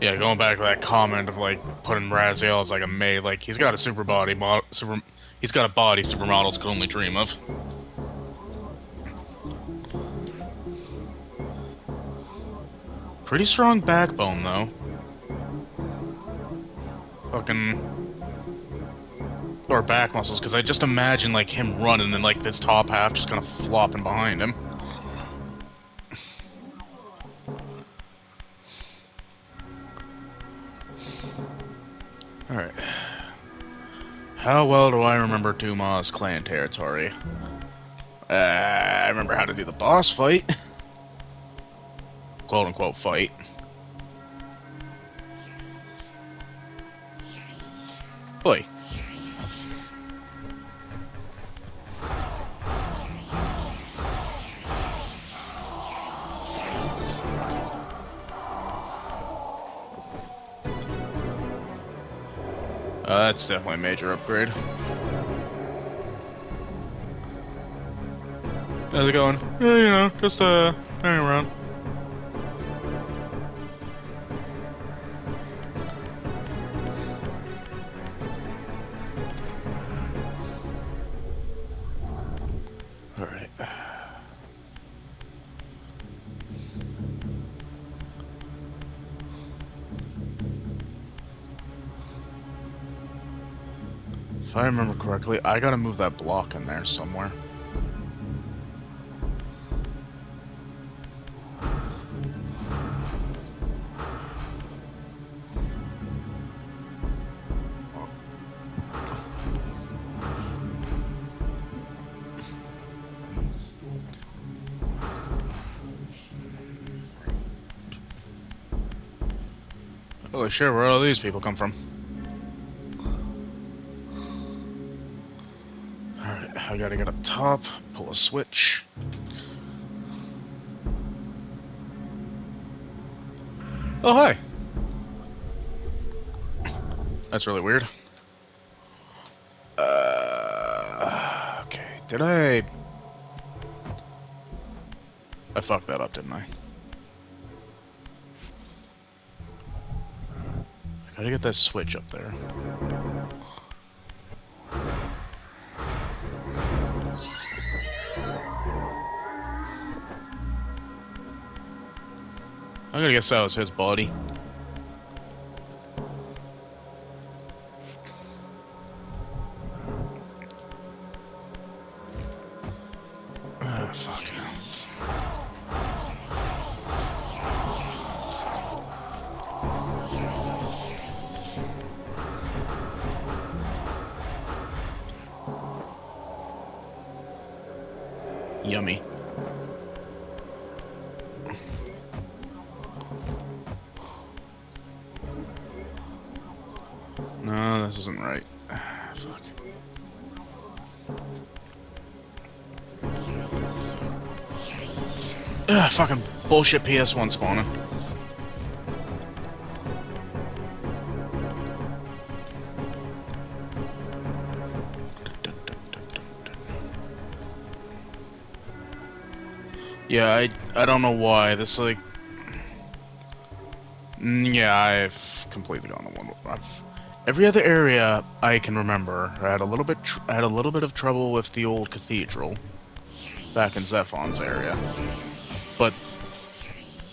Speaker 1: Yeah, going back to that comment of like putting Raziel as like a maid, like he's got a super body, he's got a body supermodels could only dream of. Pretty strong backbone though. Fucking. or back muscles, because I just imagine like him running and like this top half just kind of flopping behind him. Alright. How well do I remember Dumas' clan territory? I remember how to do the boss fight. Quote unquote fight. Boy. That's definitely a major upgrade. How's it going? Yeah, you know, just hanging around. Alright. If I remember correctly, I gotta move that block in there somewhere. Holy shit, where all these people come from? Alright, I gotta get up top, pull a switch. Oh, hi! That's really weird. Okay, did I fucked that up, didn't I? Gotta get that switch up there. I'm gonna guess that was his body. Ah, fuck. Yummy. No, this isn't right. Fuck. Fucking bullshit PS1 spawning. Yeah, I don't know why. This like, yeah, I've completely gone to one. Every other area I can remember, I had a little bit of trouble with the old cathedral back in Zephon's area, but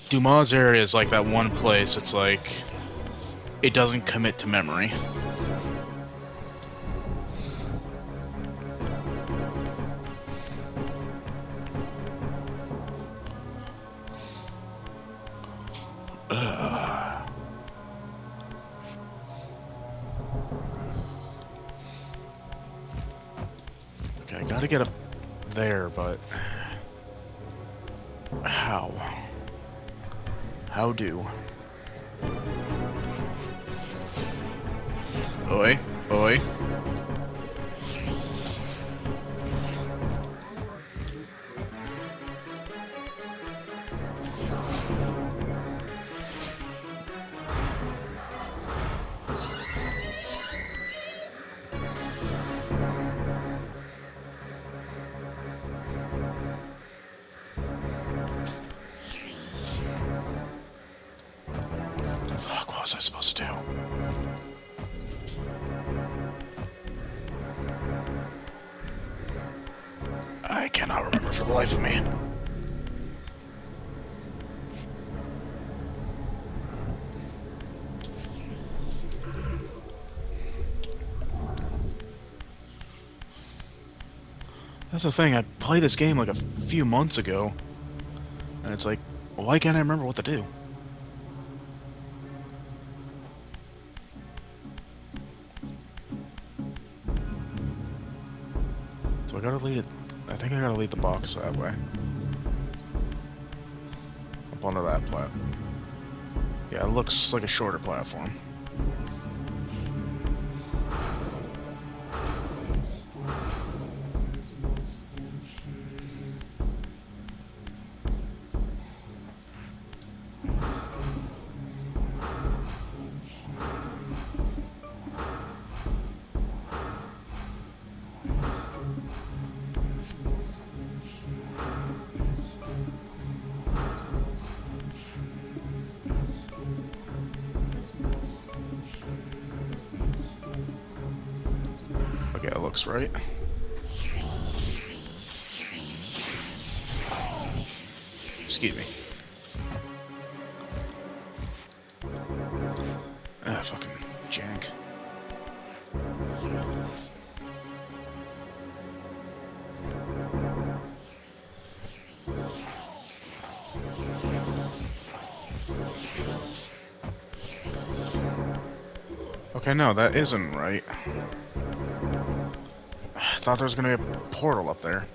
Speaker 1: Dumas' area is like that one place. It's like it doesn't commit to memory. Okay, I gotta get up there, but how? How do? Oi, oi. Fuck, what was I supposed to do? I cannot remember for the life of me. That's the thing, I played this game like a few months ago, and it's like, why can't I remember what to do? So I gotta lead it. I think I gotta lead the box that way. Up onto that plat. Yeah, it looks like a shorter platform. Okay, it looks right. Excuse me. Ah, fucking jank. Okay, no, that isn't right. I thought there was gonna be a portal up there.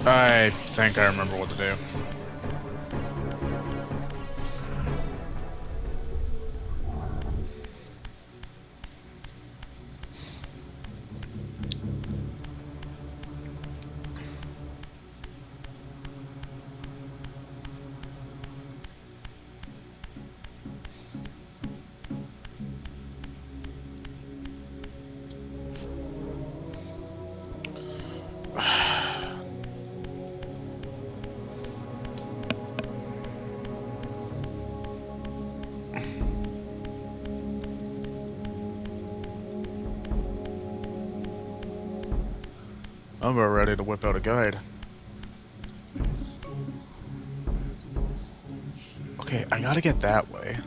Speaker 1: I think I remember what to do. I'm about ready to whip out a guide. Okay, I gotta get that way.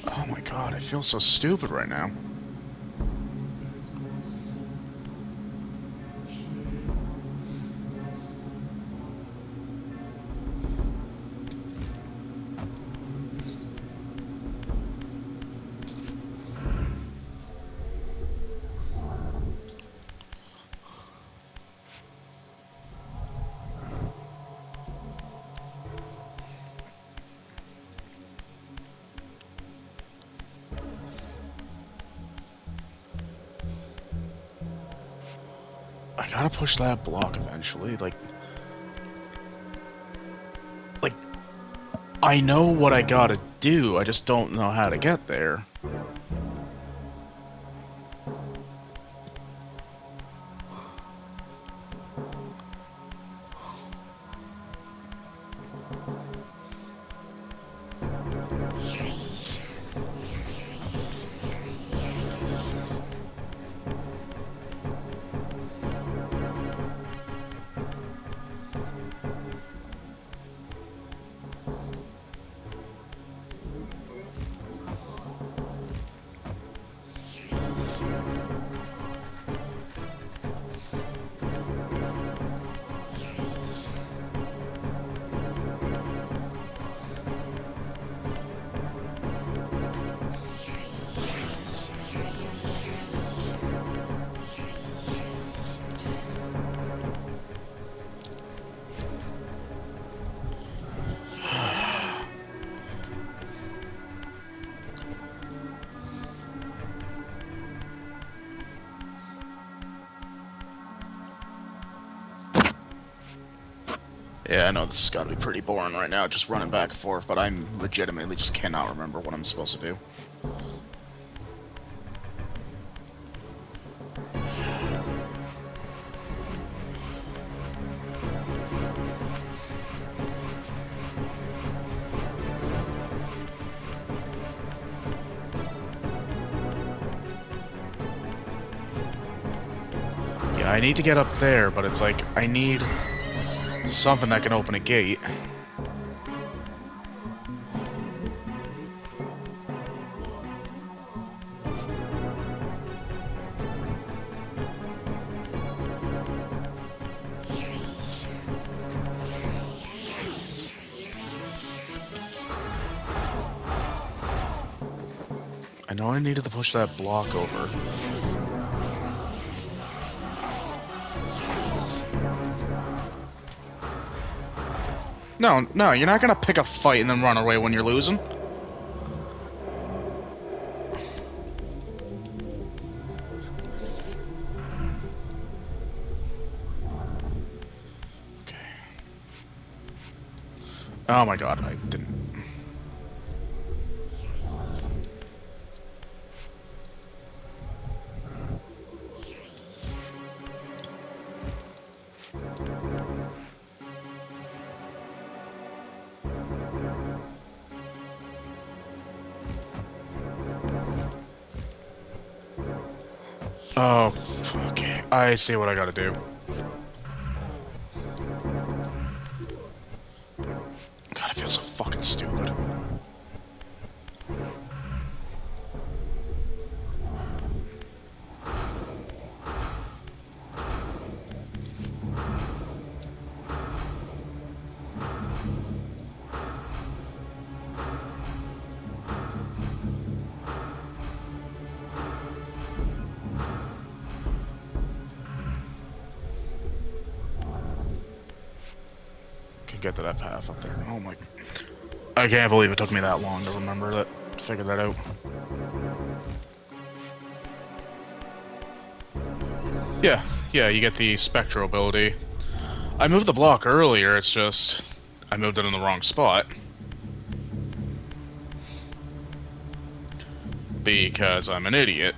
Speaker 1: Oh my god, I feel so stupid right now. I gotta push that block eventually, like, I know what I gotta do, I just don't know how to get there. Yeah, I know this has got to be pretty boring right now, just running back and forth, but I'm legitimately just cannot remember what I'm supposed to do. Yeah, I need to get up there, but it's like, I need something that can open a gate. I know I needed to push that block over. No, no, you're not gonna pick a fight and then run away when you're losing. Okay. Oh my god, I didn't... Oh, okay. I see what I gotta do. God, I feel so fucking stupid. Can get to that path up there. Oh my... I can't believe it took me that long to remember that, to figure that out. Yeah, you get the Spectral ability. I moved the block earlier, it's just... I moved it in the wrong spot. Because I'm an idiot.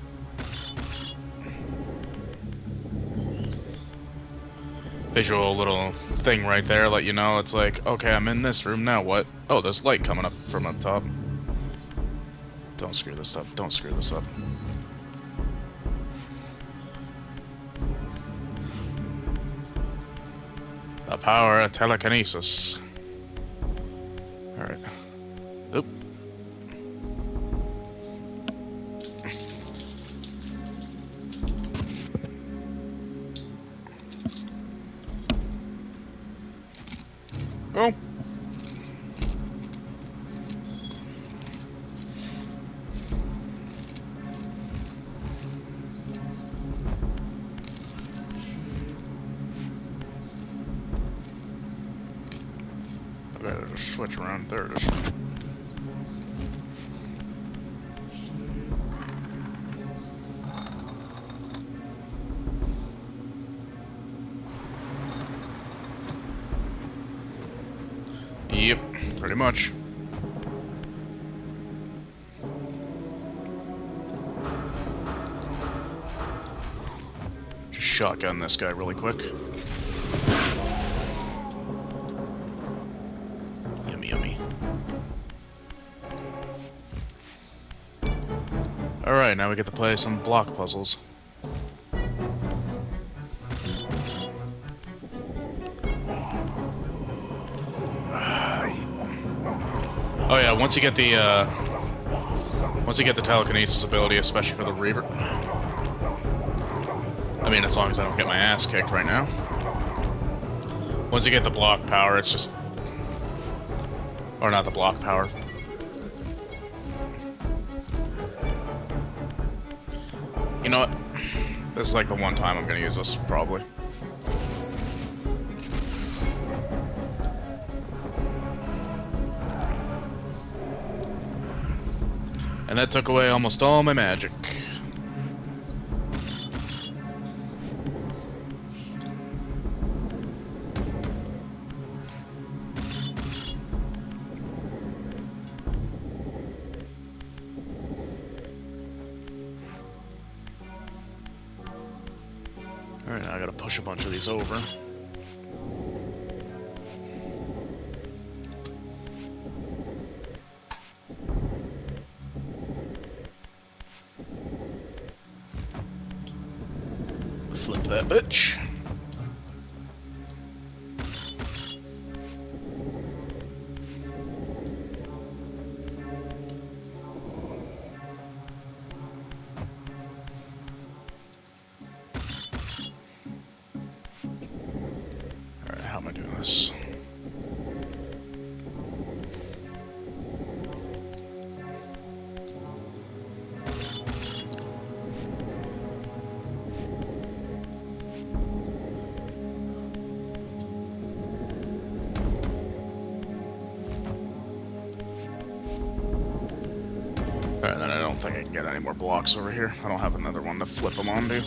Speaker 1: Visual little thing right there, let you know, it's like, okay, I'm in this room, now what? Oh, there's light coming up from up top. Don't screw this up, don't screw this up. The power of telekinesis. Alright. Oop. Oh. I better just switch around. There it is. Yep, pretty much. Just shotgun this guy really quick. Yummy, yummy. Alright, now we get to play some block puzzles. Oh yeah, once you get the telekinesis ability, especially for the Reaver. I mean, as long as I don't get my ass kicked right now. Once you get the block power, it's just... Or not the block power. You know what? This is like the one time I'm gonna use this, probably. And that took away almost all my magic. Alright, now I gotta push a bunch of these over. Flip that bitch. Alright, how am I doing this? Alright, then I don't think I can get any more blocks over here. I don't have another one to flip them onto.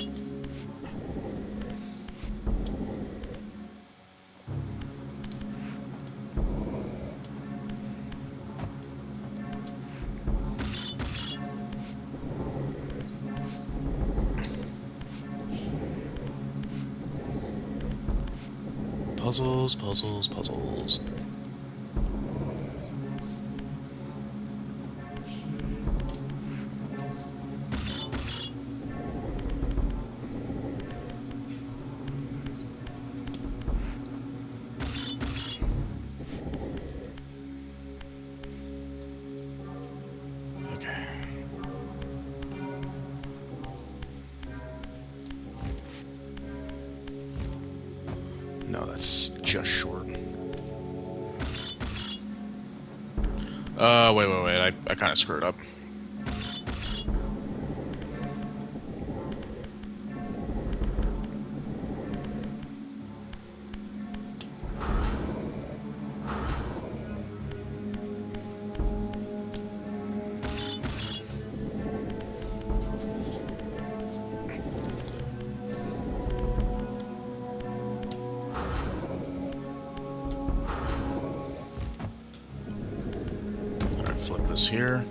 Speaker 1: Puzzles, puzzles, puzzles. Okay. No, that's just short. Wait. I kind of screwed up. Flip this here.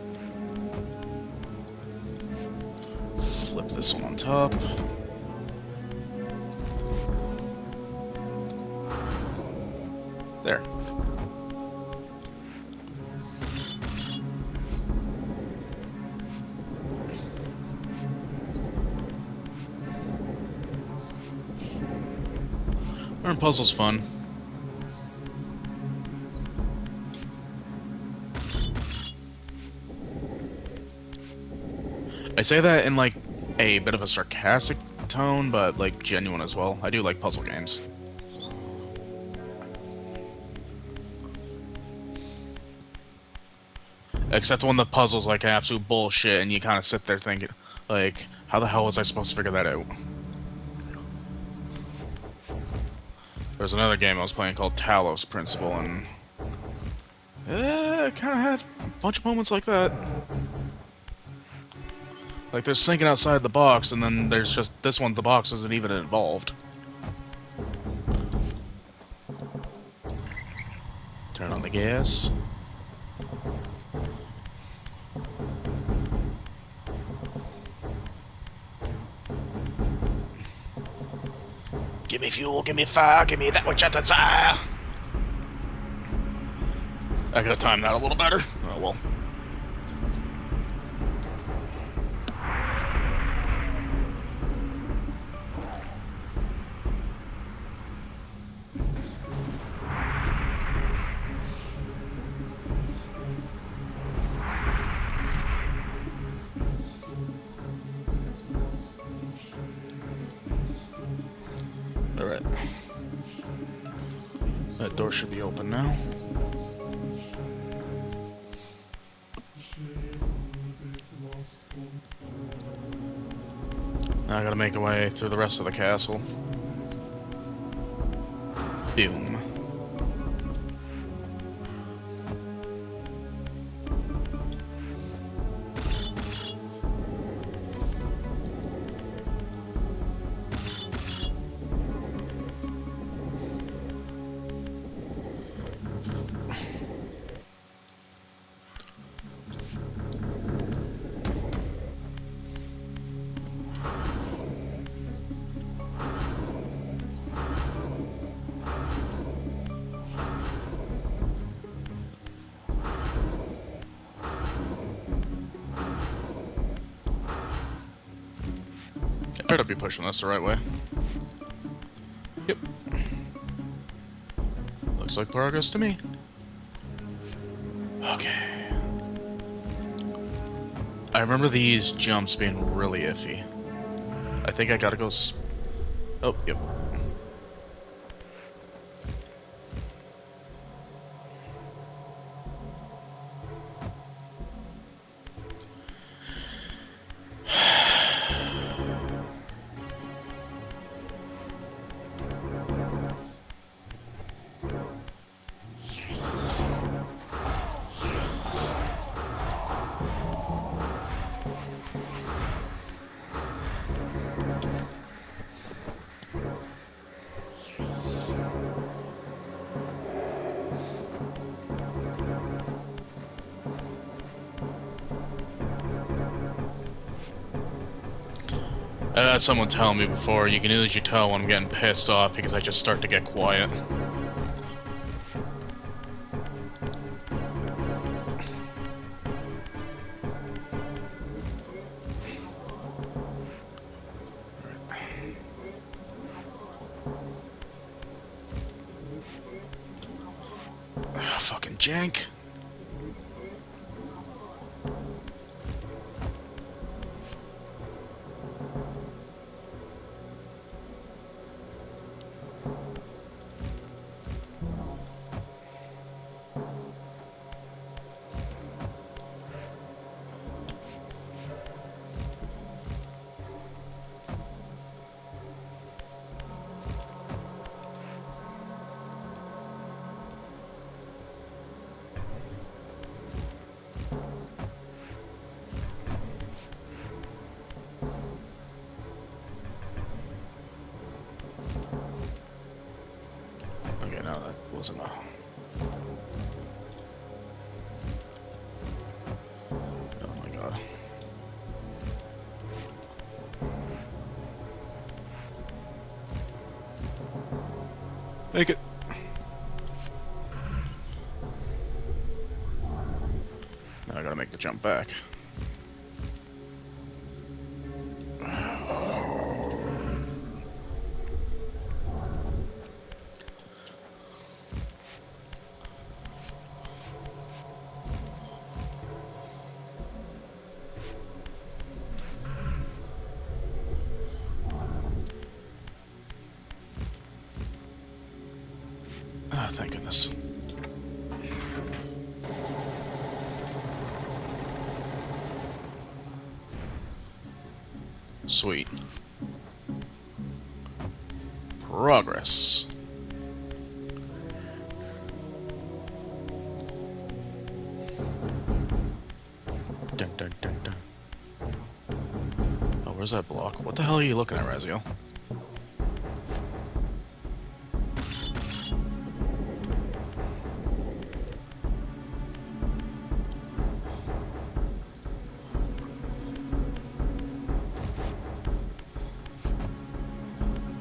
Speaker 1: Flip this one on top. There. Learn puzzles fun. I say that in like a bit of a sarcastic tone, but like genuine as well. I do like puzzle games. Except when the puzzle's like absolute bullshit and you kind of sit there thinking, like, how the hell was I supposed to figure that out? There's another game I was playing called Talos Principle, and it kind of had a bunch of moments like that. Like, there's thinking outside the box, and then there's just this one, the box isn't even involved. Turn on the gas. Give me fuel, give me fire, give me that which I desire. I could have timed that a little better. Oh well. Alright. That door should be open now. Now I gotta make a way through the rest of the castle. Boom. Better be pushing this the right way. Yep. Looks like progress to me. Okay. I remember these jumps being really iffy. I think I gotta go oh, yep. I had someone tell me before, you can usually tell when I'm getting pissed off because I just start to get quiet. Ugh, fucking jank. Okay, no, that wasn't a... Oh my god. Make it. Now I gotta make the jump back. Ah, thank goodness. Sweet. Progress. Dun dun dun dun. Oh, where's that block? What the hell are you looking at, Raziel?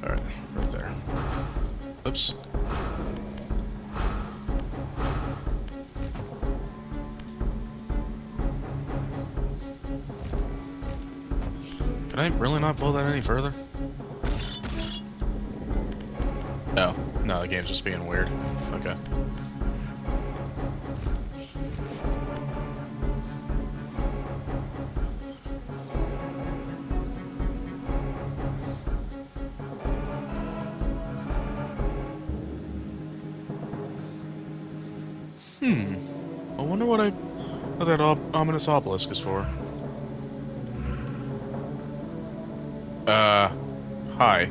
Speaker 1: Alright, right there. Oops. Can I really not pull that any further? Oh, no, the game's just being weird. Okay. I wonder what that ominous obelisk is for. Hi.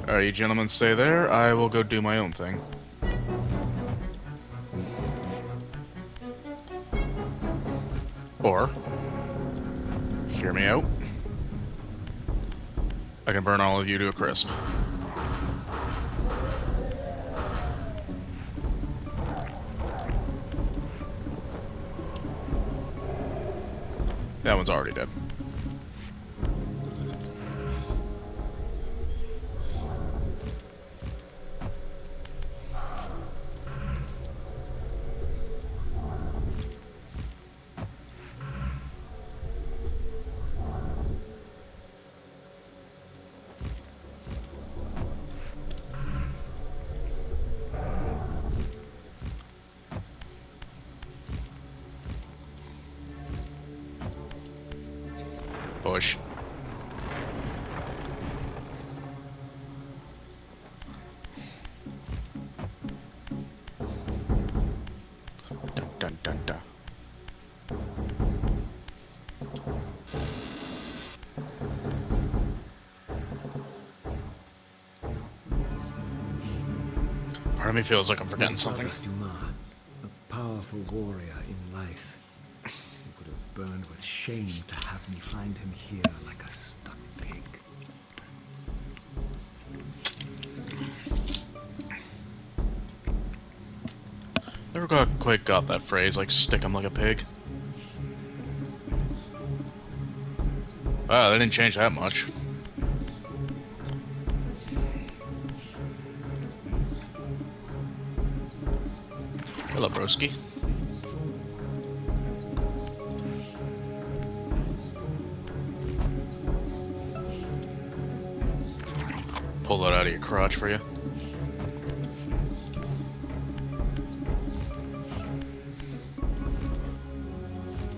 Speaker 1: Alright, you gentlemen stay there. I will go do my own thing. Or, hear me out. I can burn all of you to a crisp. That one's already dead. push. Dun dun dun dun. Part of me feels like I'm forgetting something.
Speaker 4: Dumas, a powerful warrior in life. He would have burned with shame to have me find him here like a stuck pig.
Speaker 1: Never quite got that phrase, like stick him like a pig. Wow, they didn't change that much. Hello, broski. Pull that out of your crotch for you.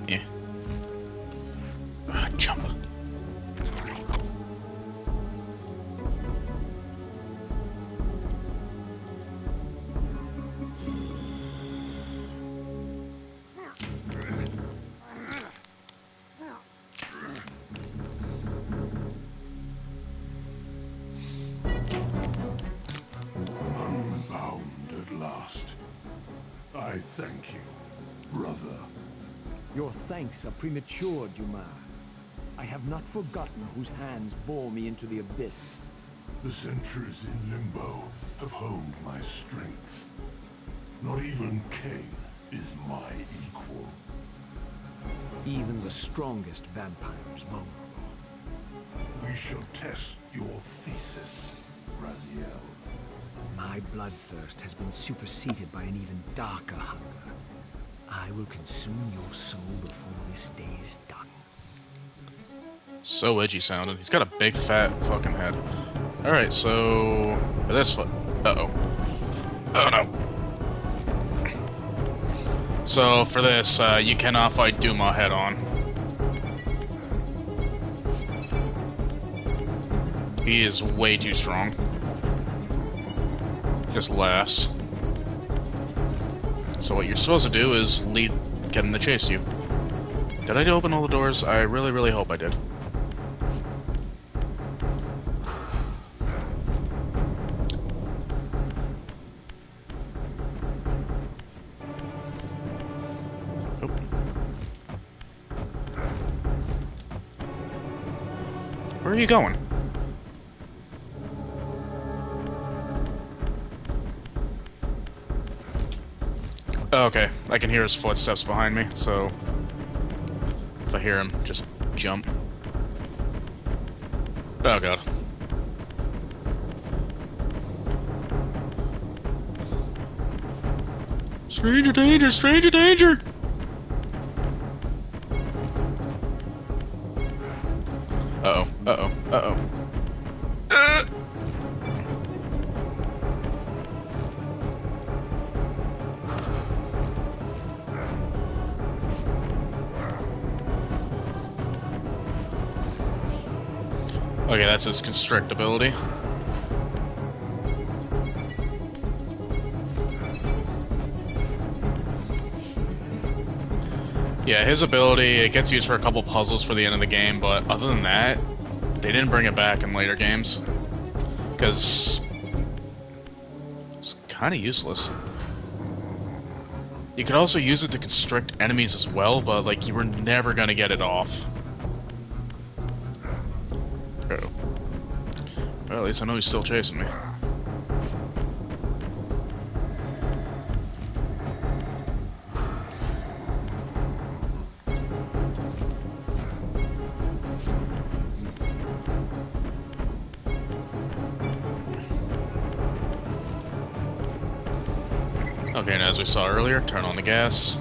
Speaker 1: Yeah. Jump.
Speaker 2: Unbound at last. I thank you, brother.
Speaker 4: Your thanks are premature, Dumas. I have not forgotten whose hands bore me into the abyss.
Speaker 2: The centuries in Limbo have honed my strength. Not even Cain is my equal.
Speaker 4: Even the strongest vampire is vulnerable.
Speaker 2: We shall test your thesis, Raziel.
Speaker 4: My bloodthirst has been superseded by an even darker hunger. I will consume your soul before this day is done.
Speaker 1: So edgy sounding. He's got a big fat fucking head. Alright, so for this foot. Uh-oh. Oh no. So for this, you cannot fight Duma head on. He is way too strong. Just laughs. So what you're supposed to do is get him to chase you. Did I open all the doors? I really, really hope I did. Oh. Where are you going? Oh, okay, I can hear his footsteps behind me, so if I hear him, just jump. Oh god. Stranger danger! Stranger danger! Uh-oh, uh-oh, uh-oh. Okay, that's his constrict ability. Yeah, his ability, it gets used for a couple puzzles for the end of the game, but other than that, they didn't bring it back in later games. Because it's kind of useless. You could also use it to constrict enemies as well, but like you were never gonna get it off. Uh-oh. Well, at least I know he's still chasing me. Okay, and as we saw earlier, turn on the gas.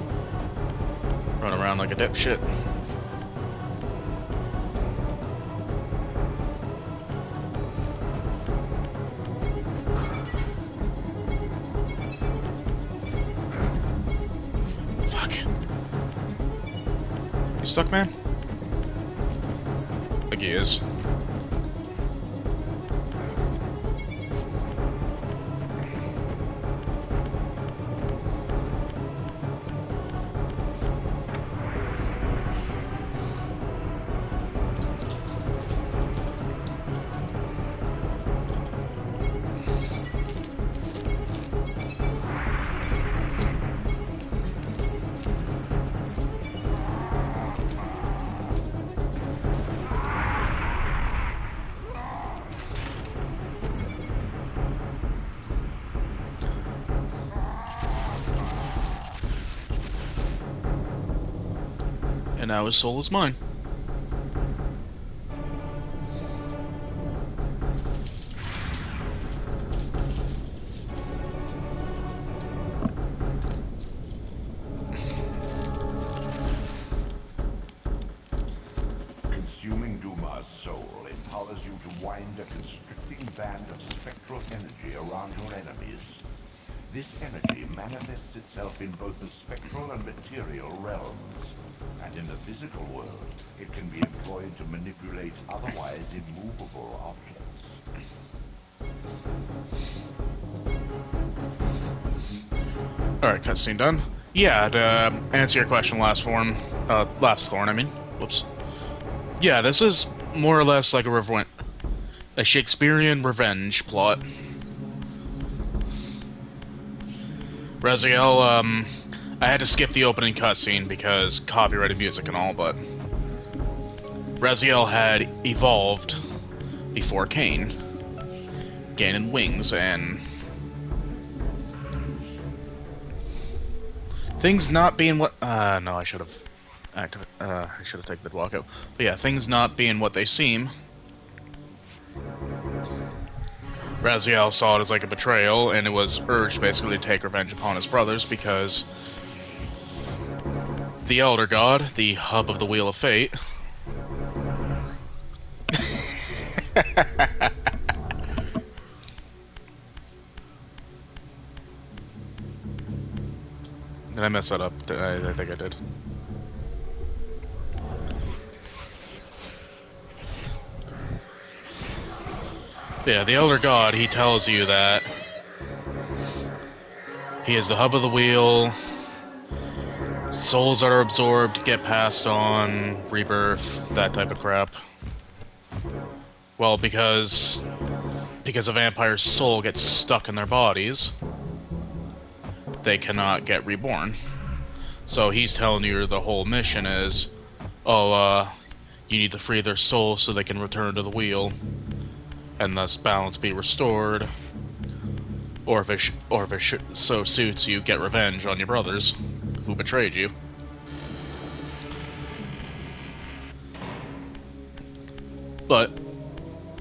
Speaker 1: Run around like a dipshit. Fuck. You stuck, man? like he is. And now his soul is mine.
Speaker 2: Consuming Duma's soul empowers you to wind a constricting band of spectral energy around your enemies. This energy manifests itself in both the spectral and material realms, and in the physical world, it can be employed to manipulate otherwise immovable objects.
Speaker 1: Alright, cutscene done. Yeah, to answer your question, last Thorn, I mean. Whoops. Yeah, this is more or less like a Shakespearean revenge plot. Raziel, I had to skip the opening cutscene because copyrighted music and all, but Raziel had evolved before Cain, gaining wings, and things not being what. No, I should have. I should have taken the walkout. But yeah, things not being what they seem. Raziel saw it as like a betrayal, and it was urged basically to take revenge upon his brothers because the Elder God, the hub of the Wheel of Fate, Did I mess that up? I think I did. Yeah, the Elder God, he tells you that he is the hub of the wheel, souls that are absorbed get passed on, rebirth, that type of crap. Well, because a vampire's soul gets stuck in their bodies, they cannot get reborn. So he's telling you the whole mission is, you need to free their soul so they can return to the wheel, and thus balance be restored. Or if it so suits you, get revenge on your brothers who betrayed you. But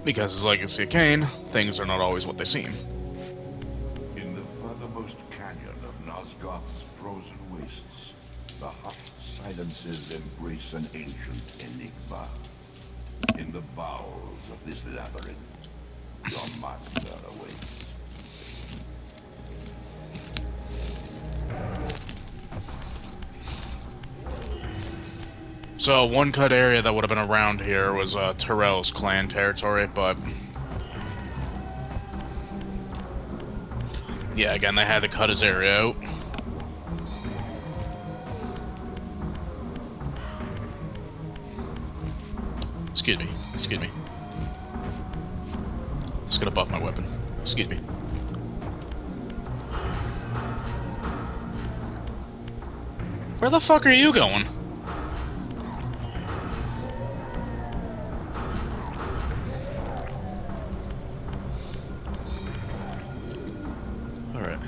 Speaker 1: because his legacy of Cain, things are not always what they seem.
Speaker 2: In the furthermost canyon of Nosgoth's frozen wastes, the hushed silences embrace an ancient enigma. In the bowels of this labyrinth, your master awaits.
Speaker 1: So one cut area that would have been around here was Tyrell's clan territory, but yeah, again, they had to cut his area out. Excuse me. Just gonna buff my weapon. Excuse me. Where the fuck are you going? Alright.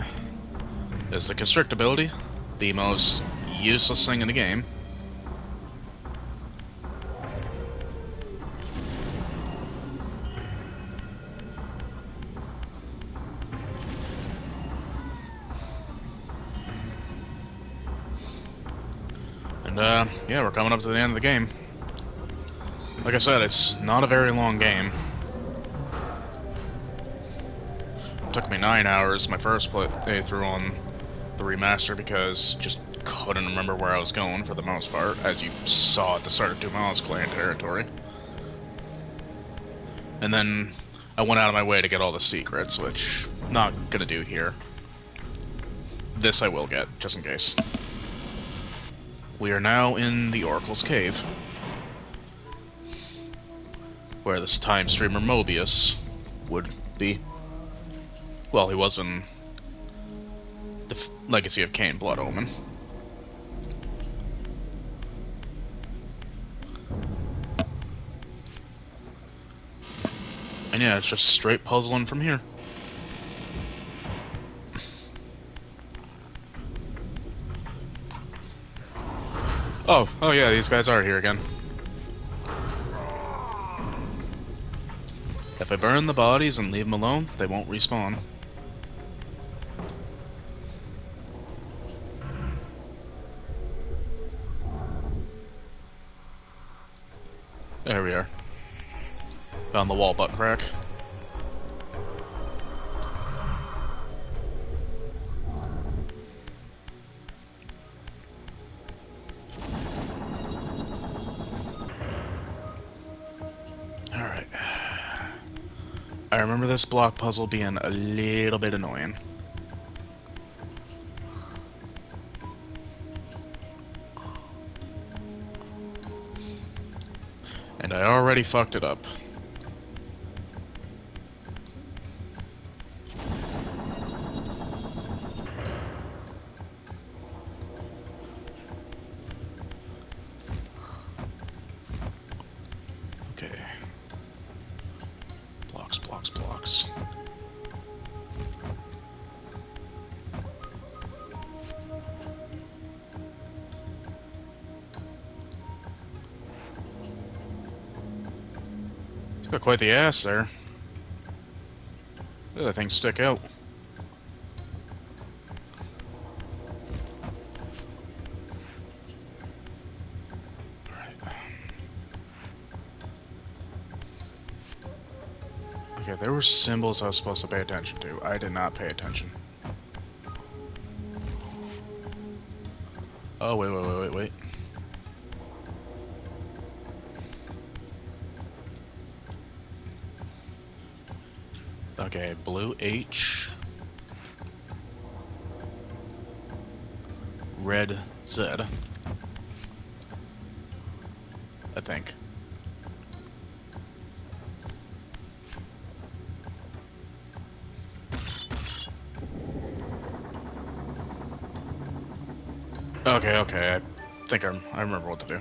Speaker 1: There's the constrict ability, the most useless thing in the game. And, yeah, we're coming up to the end of the game. Like I said, it's not a very long game. It took me 9 hours my first playthrough on the remaster because just couldn't remember where I was going for the most part, as you saw at the start of Dumas clan territory. And then I went out of my way to get all the secrets, which I'm not gonna do here. This I will get, just in case. We are now in the Oracle's Cave, where this time streamer Mobius would be. Well, he was in the Legacy of Kain Blood Omen. And yeah, it's just straight puzzling from here. Oh yeah, these guys are here again. If I burn the bodies and leave them alone, they won't respawn. There we are. Found the wall butt crack. Alright. I remember this block puzzle being a little bit annoying. And I already fucked it up. Okay. Blocks, blocks, blocks. Got quite the ass there. Look at that thing stick out. Alright. Okay, there were symbols I was supposed to pay attention to. I did not pay attention. Oh, wait. Okay, blue H. Red Z. I think. Okay, I think I remember what to do.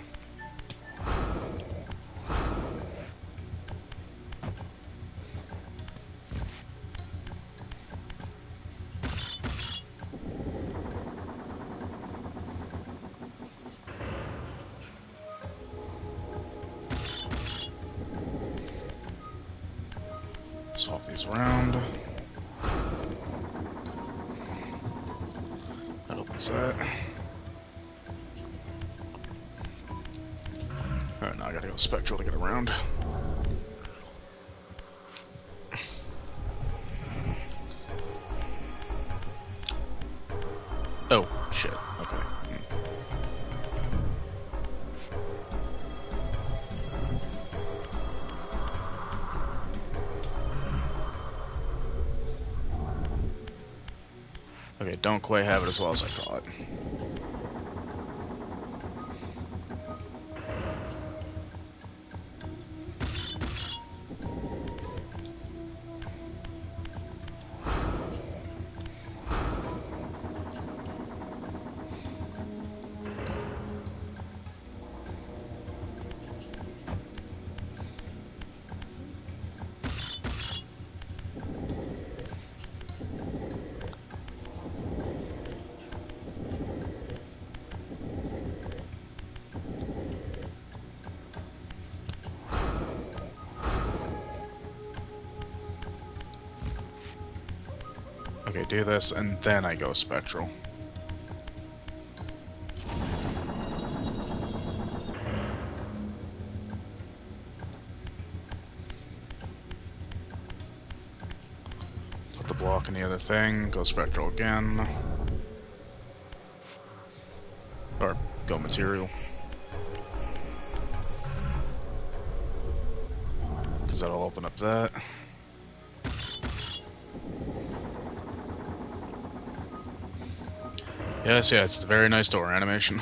Speaker 1: Swap these around. That opens that. Alright, now I gotta go Spectral to get around. Oh, shit. Okay. Okay, don't quite have it as well as I thought. Okay, do this, and then I go Spectral. Put the block in the other thing, go Spectral again. Or go Material. Because because that'll open up that. Yes, yes, it's a very nice door animation.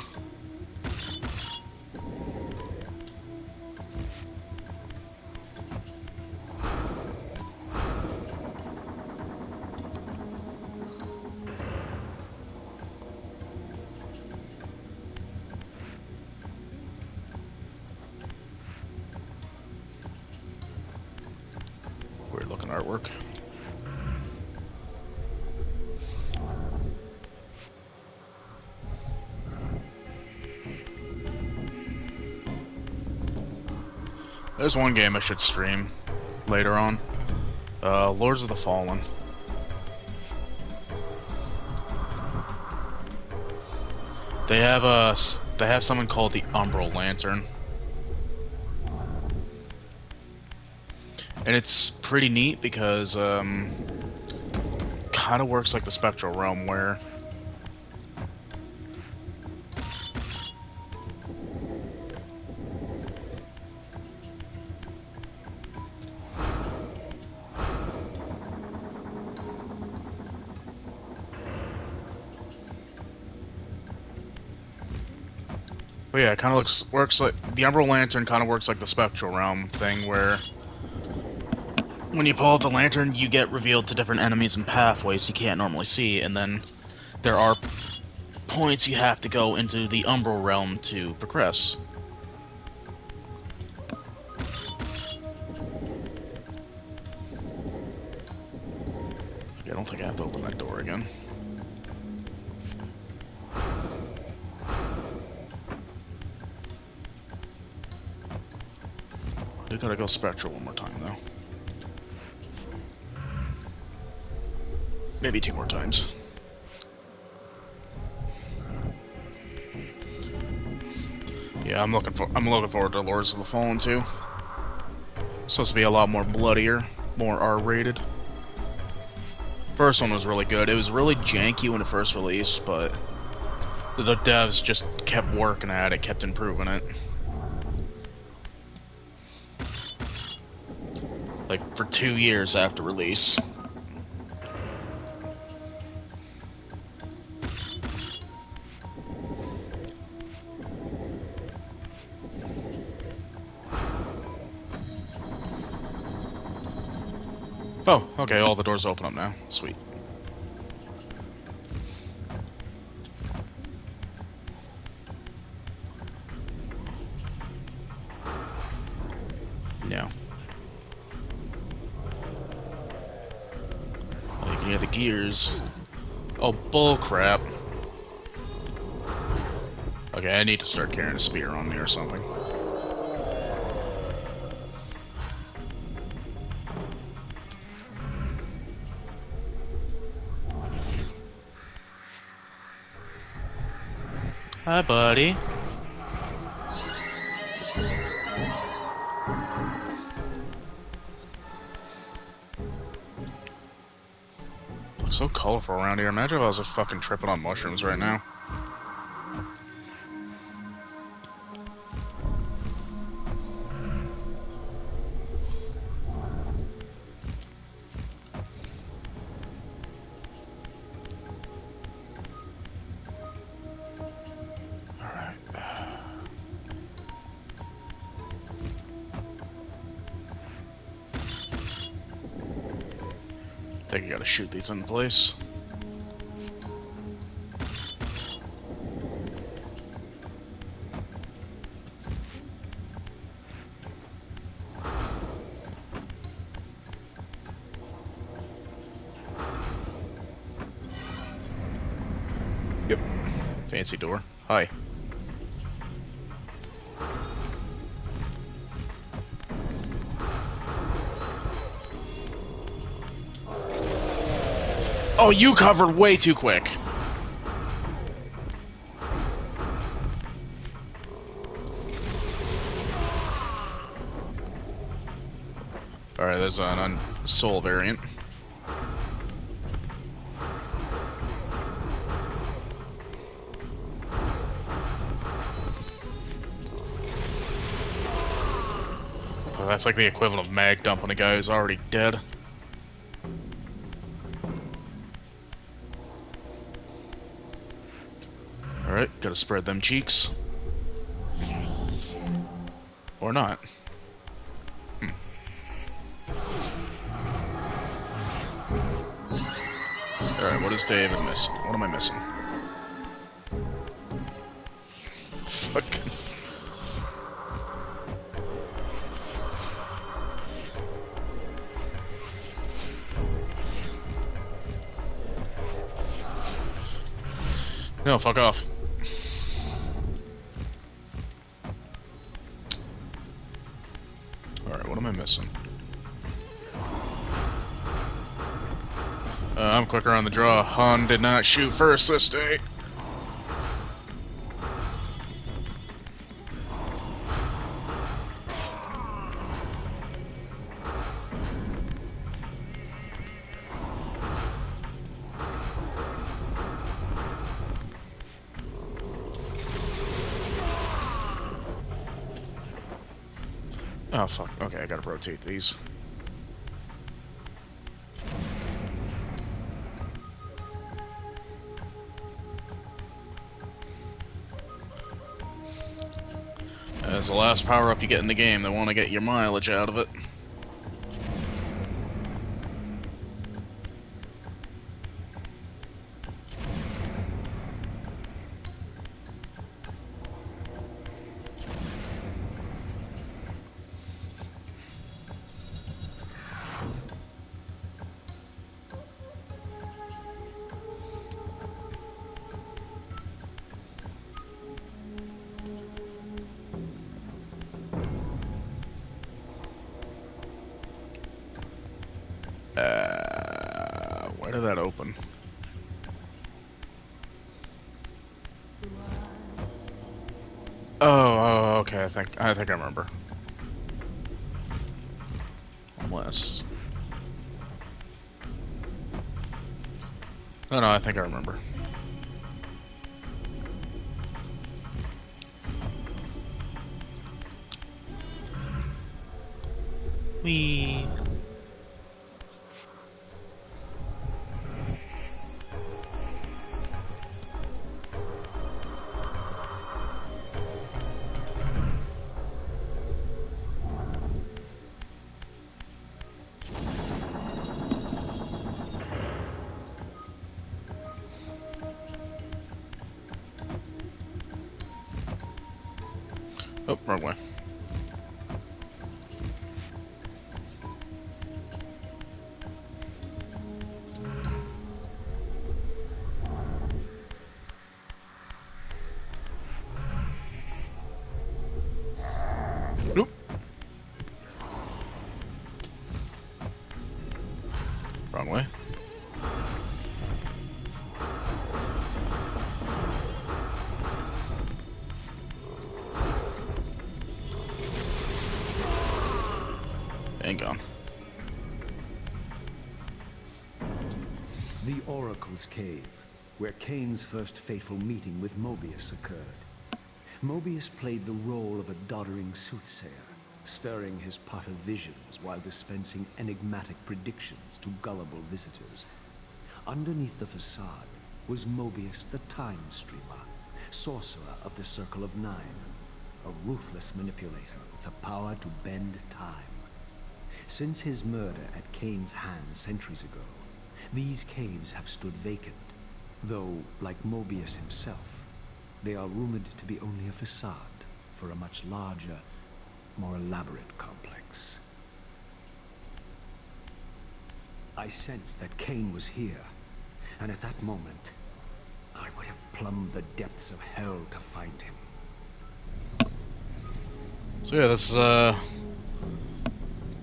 Speaker 1: Weird looking artwork. There's one game I should stream later on. Lords of the Fallen. They have something called the Umbral Lantern. And it's pretty neat because kind of works like the Spectral Realm where But yeah, it kind of works like the Umbral Lantern. Kind of works like the Spectral Realm thing, where when you pull out the lantern, you get revealed to different enemies and pathways you can't normally see, and then there are points you have to go into the Umbral Realm to progress. I don't think I have to open that door again. I gotta go Spectral one more time, though. Maybe 2 more times. Yeah, I'm looking forward to Lords of the Fallen too. It's supposed to be a lot more bloodier, more R-rated. First one was really good. It was really janky when it first released, but the devs just kept working at it, kept improving it. Like, for 2 years after release. Oh, okay, all the doors open up now. Sweet. No. Oh, you can hear the gears. Oh, bullcrap. Okay, I need to start carrying a spear on me or something. Hi, buddy. Looks so colorful around here. Imagine if I was just fucking tripping on mushrooms right now. I think I gotta shoot these in place. Yep. Fancy door. Hi. Oh, you covered way too quick. Alright, there's an soul variant. that's like the equivalent of mag dumping a guy who's already dead. Alright, gotta spread them cheeks. Or not. Alright, what is David missing? What am I missing? Fucking... No, fuck off. Alright, what am I missing? I'm quicker on the draw. Han did not shoot first this day. Oh, fuck. Okay, I gotta rotate these. As the last power-up you get in the game, they want to get your mileage out of it. Where did that open? Oh, okay. I think I remember. Unless. No, I think I remember. Wee. Oh, wrong way. Nope. Wrong way. And gone.
Speaker 4: The Oracle's Cave, where Kane's first fateful meeting with Mobius occurred. Mobius played the role of a doddering soothsayer, stirring his pot of visions while dispensing enigmatic predictions to gullible visitors. Underneath the facade was Mobius the Time Streamer, sorcerer of the Circle of Nine, a ruthless manipulator with the power to bend time. Since his murder at Kane's hands centuries ago, these caves have stood vacant, though, like Mobius himself, they are rumored to be only a facade for a much larger, more elaborate complex. I sensed that Kane was here, and at that moment, I would have plumbed the depths of hell to find him.
Speaker 1: So yeah, this is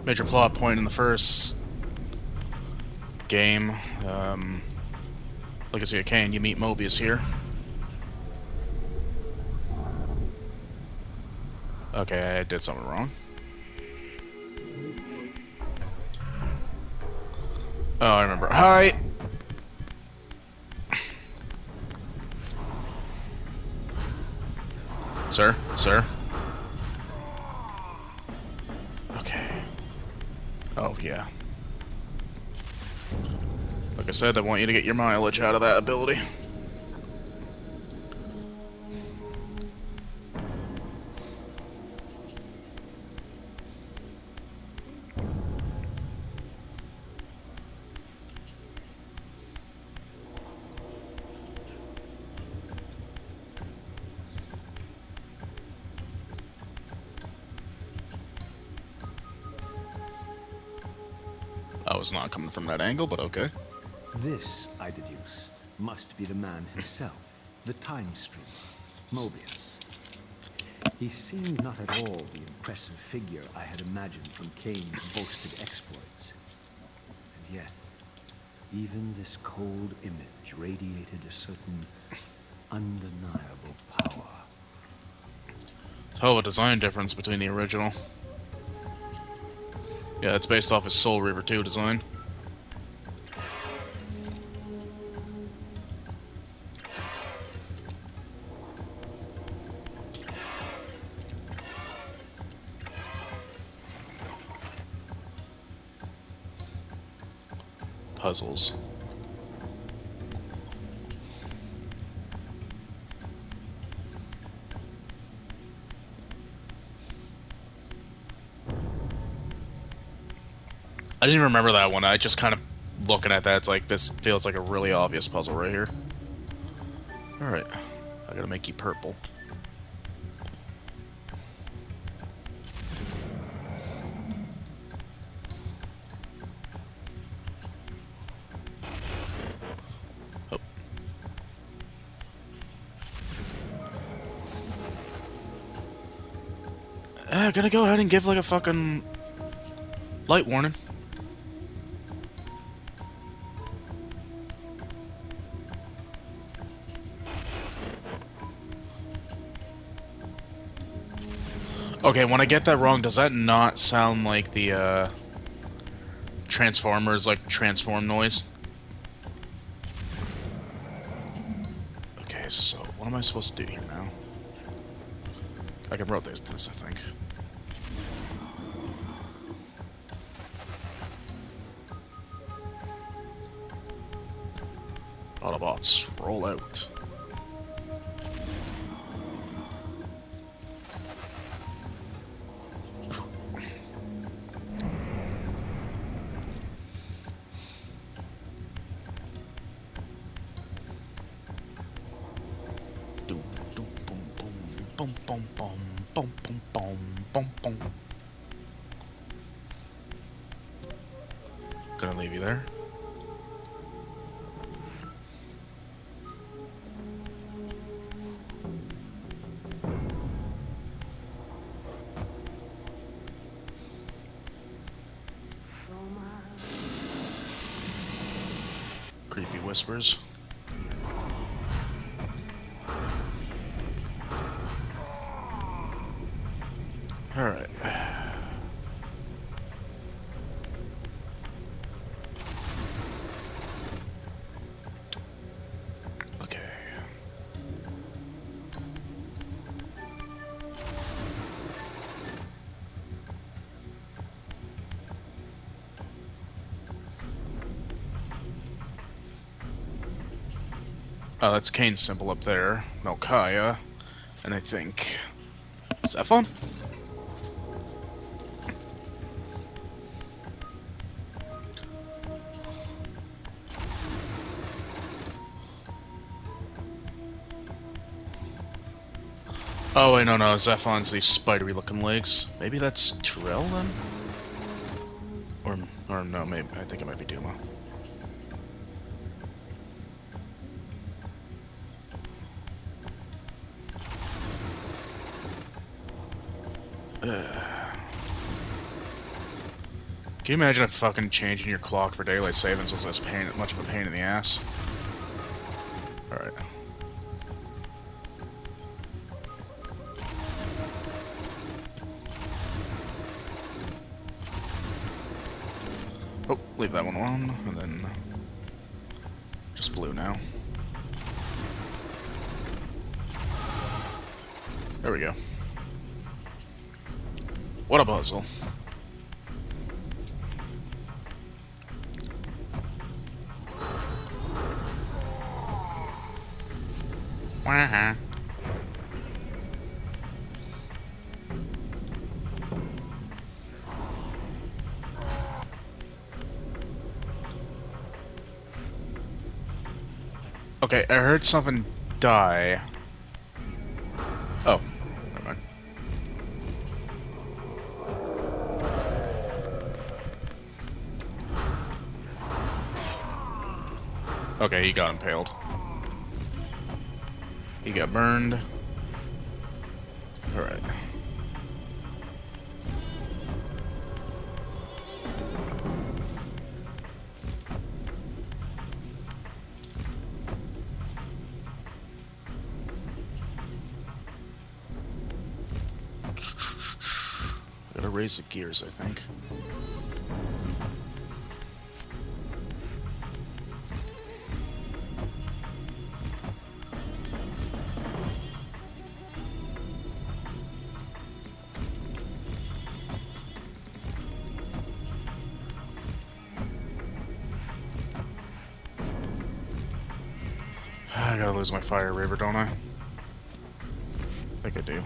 Speaker 1: major plot point in the first game. Legacy of Kain, you meet Mobius here. Okay, I did something wrong. Oh, I remember. Hi! Sir? Sir? Okay. yeah. Like I said, I want you to get your mileage out of that ability. I was not coming from that angle, but okay.
Speaker 4: This, I deduced, must be the man himself, the time streamer, Mobius. He seemed not at all the impressive figure I had imagined from Kane's boasted exploits. And yet, even this cold image radiated a certain undeniable power.
Speaker 1: It's a hell of a design difference between the original. Yeah, it's based off his Soul Reaver 2 design. Puzzles. I didn't even remember that one. I just kind of looking at that, it's like, this feels like a really obvious puzzle right here. Alright. I gotta make you purple. Oh. Gonna go ahead and give like a fucking light warning. Okay, when I get that wrong, does that not sound like the, Transformers, like, transform noise? Okay, so, what am I supposed to do here now? I can rotate this, I think. Autobots, roll out. Boom, boom, boom, boom, boom, boom, boom, boom. Gonna leave you there. Creepy whispers. Alright. Okay. Oh, that's Kane's symbol up there. Melchiah. And I think... Zephon? Oh wait, no, Zephon's these spidery looking legs. Maybe that's Terrell then? Or no, maybe, I think it might be Duma. Can you imagine if fucking changing your clock for daylight savings was as much of a pain in the ass? Alright. Oh, leave that one alone, and then just blue now. There we go. What a puzzle. Wah-huh. Okay, I heard something die. Oh, never mind. Okay, he got impaled. He got burned. Alright. Gotta raise the gears, I think. I gotta lose my fire Reaver, don't I? I think I do.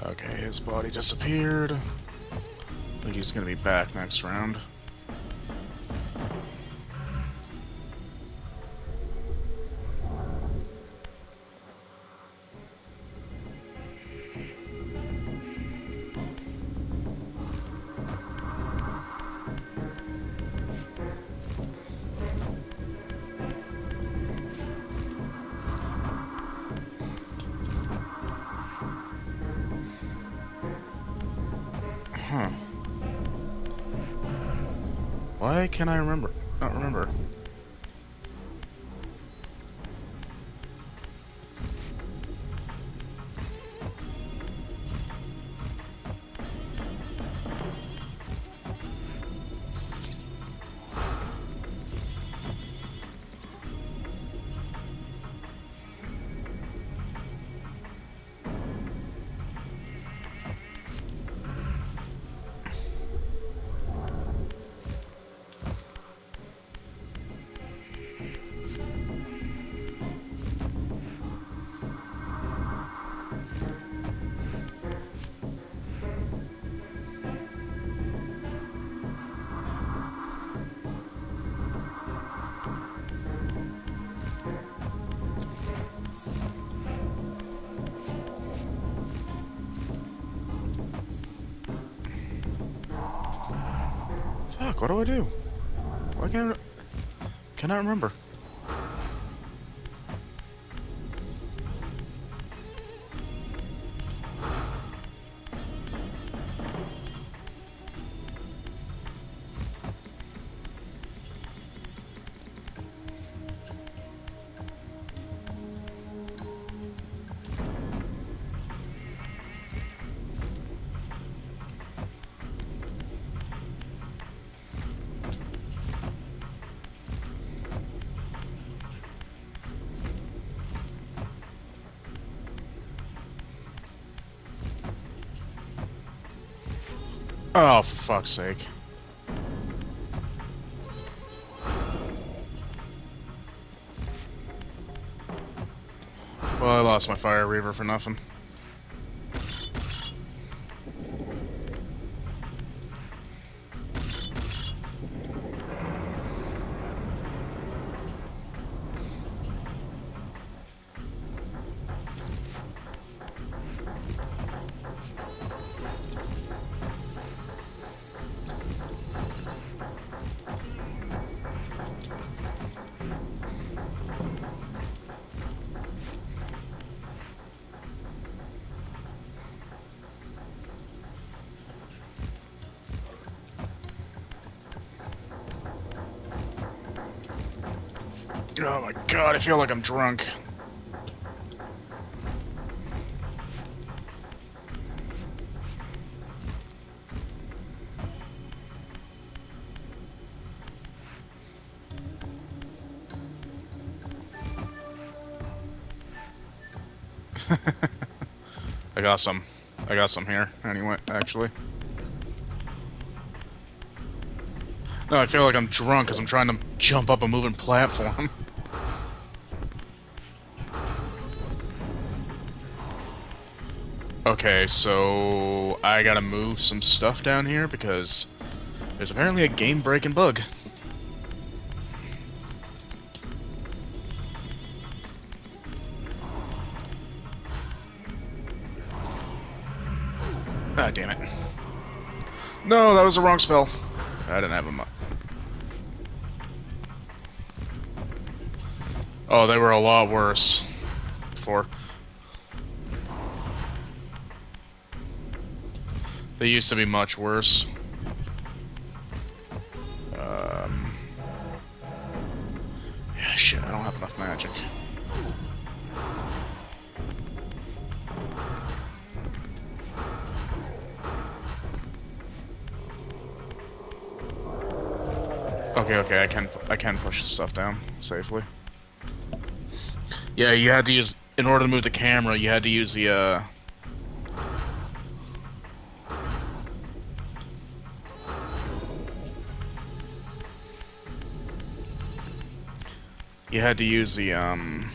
Speaker 1: Okay, his body disappeared. I think he's gonna be back next round. Huh. Why can I remember? Not remember. Fuck, what do I do? Why can't I remember? Oh, for fuck's sake. Well, I lost my fire Reaver for nothing. Oh my god, I feel like I'm drunk. I got some. I got some here, anyway, actually. No, I feel like I'm drunk because I'm trying to jump up a moving platform. Okay, so I gotta move some stuff down here because there's apparently a game-breaking bug. Ah, damn it. No, that was the wrong spell. I didn't have them up. Oh, they were a lot worse before. They used to be much worse. Yeah, shit, I don't have enough magic. Okay, I can push the stuff down safely. Yeah, you had to use, in order to move the camera, you had to use the you had to use the L2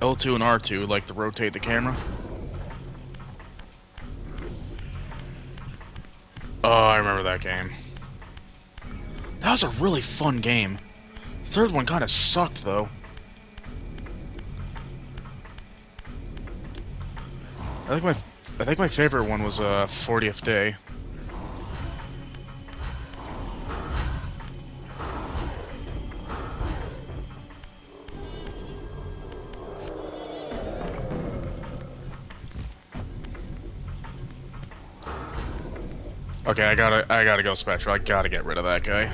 Speaker 1: and R2, like, to rotate the camera. Oh, I remember that game. That was a really fun game. Third one kind of sucked, though. I think my favorite one was 40th Day. Okay, I gotta go Spectral. I gotta get rid of that guy.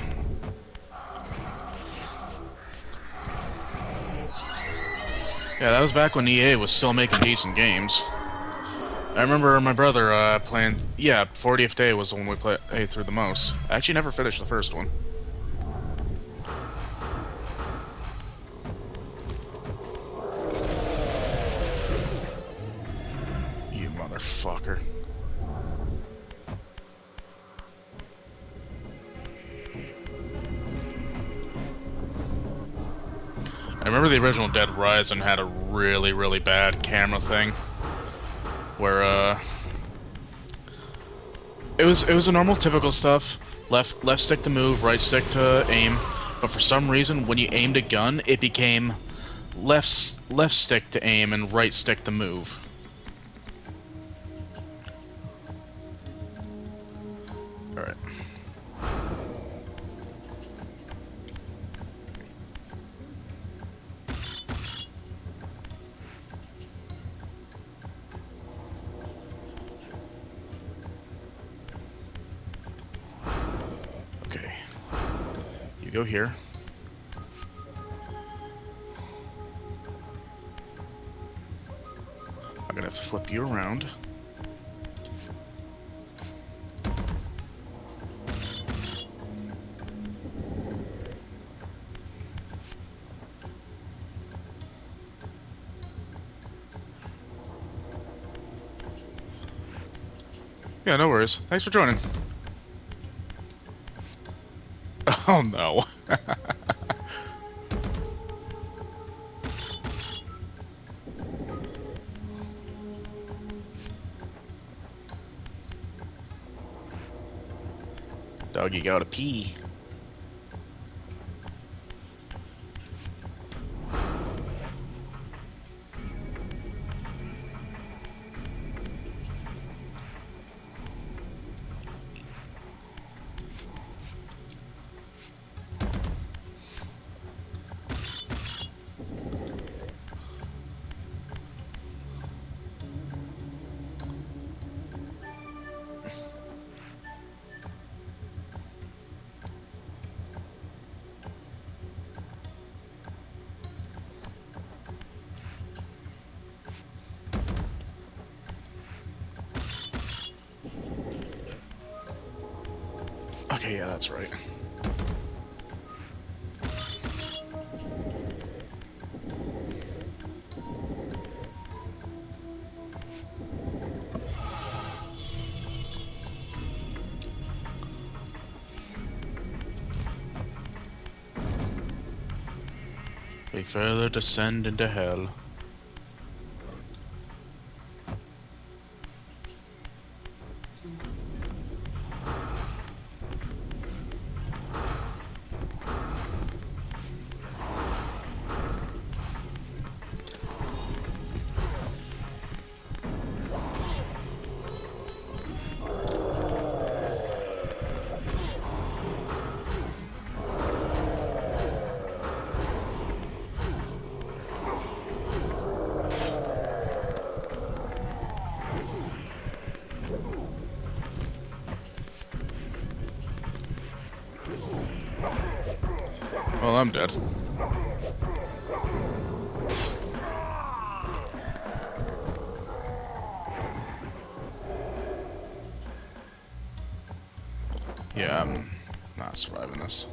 Speaker 1: Yeah, that was back when EA was still making decent games. I remember my brother playing. Yeah, 40th Day was the one we played through the most. I actually never finished the first one. You motherfucker. I remember the original Dead Rising had a really, really bad camera thing. Where, It was a normal, typical stuff. Left stick to move, right stick to aim. But for some reason, when you aimed a gun, it became left stick to aim and right stick to move. Alright. Okay. You go here. I'm gonna have to flip you around. Yeah, no worries. Thanks for joining. Oh no. Doggy gotta pee. Okay, yeah, that's right. We further descend into hell. Well, I'm dead. Yeah, I'm not surviving this.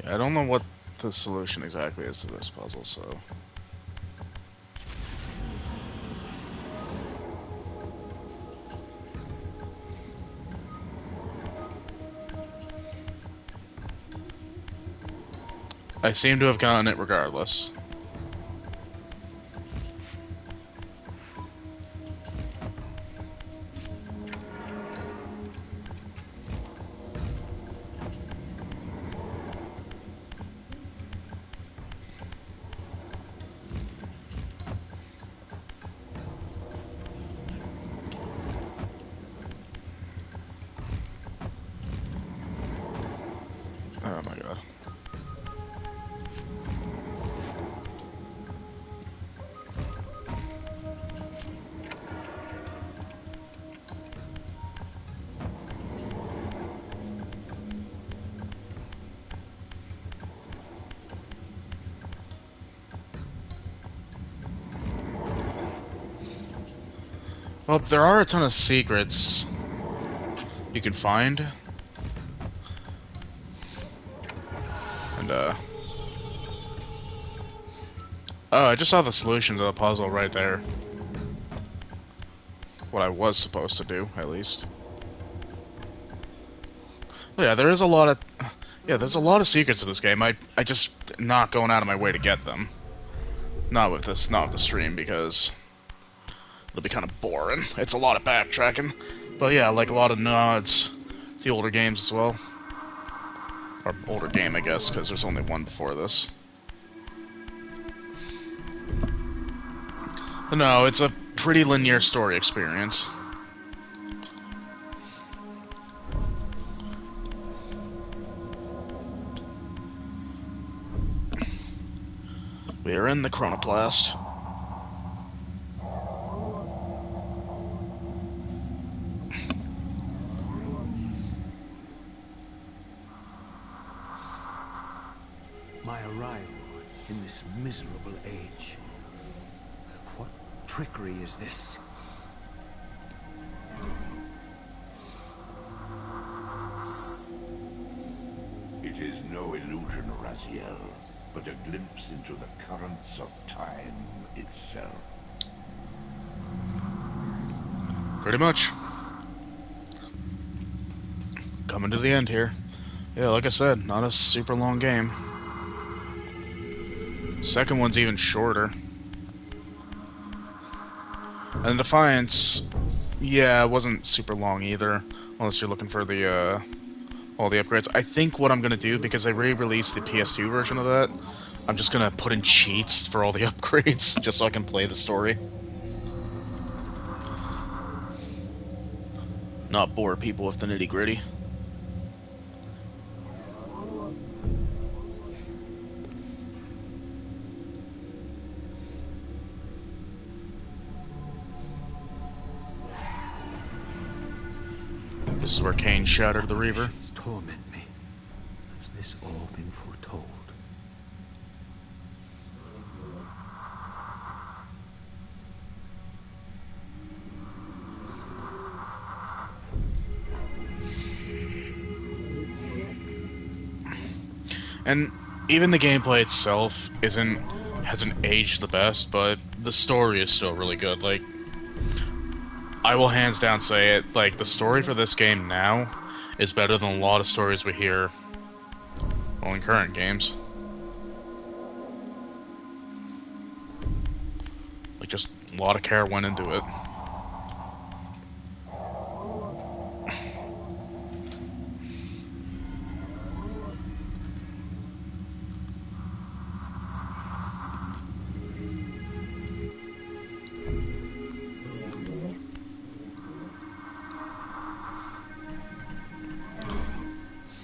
Speaker 1: Yeah, I don't know what the solution exactly is to this puzzle, so... I seem to have gotten it regardless. Oh my god. Well, there are a ton of secrets you can find. And, oh, I just saw the solution to the puzzle right there. What I was supposed to do, at least. Well, yeah, there is a lot of... Yeah, there's a lot of secrets in this game. I just not going out of my way to get them. Not with the stream, because it'll be kind of boring. It's a lot of backtracking. But yeah, like a lot of nods to the older games as well. Or older game, I guess, because there's only one before this. But no, it's a pretty linear story experience. We are in the Chronoplast.
Speaker 4: My arrival in this miserable age. What trickery is this?
Speaker 2: It is no illusion, Raziel, but a glimpse into the currents of time itself.
Speaker 1: Pretty much. Coming to the end here. Yeah, like I said, not a super long game. Second one's even shorter. And Defiance, yeah, it wasn't super long either, unless you're looking for the all the upgrades. I think what I'm gonna do, because they re-released the PS2 version of that, I'm just gonna put in cheats for all the upgrades, just so I can play the story. Not bore people with the nitty-gritty. This is where Kane shattered the Reaver.
Speaker 4: Torment me. Has this all been foretold?
Speaker 1: And even the gameplay itself hasn't aged the best, but the story is still really good. Like, I will hands down say it, like, the story for this game now is better than a lot of stories we hear, well, in current games. Like, just a lot of care went into it.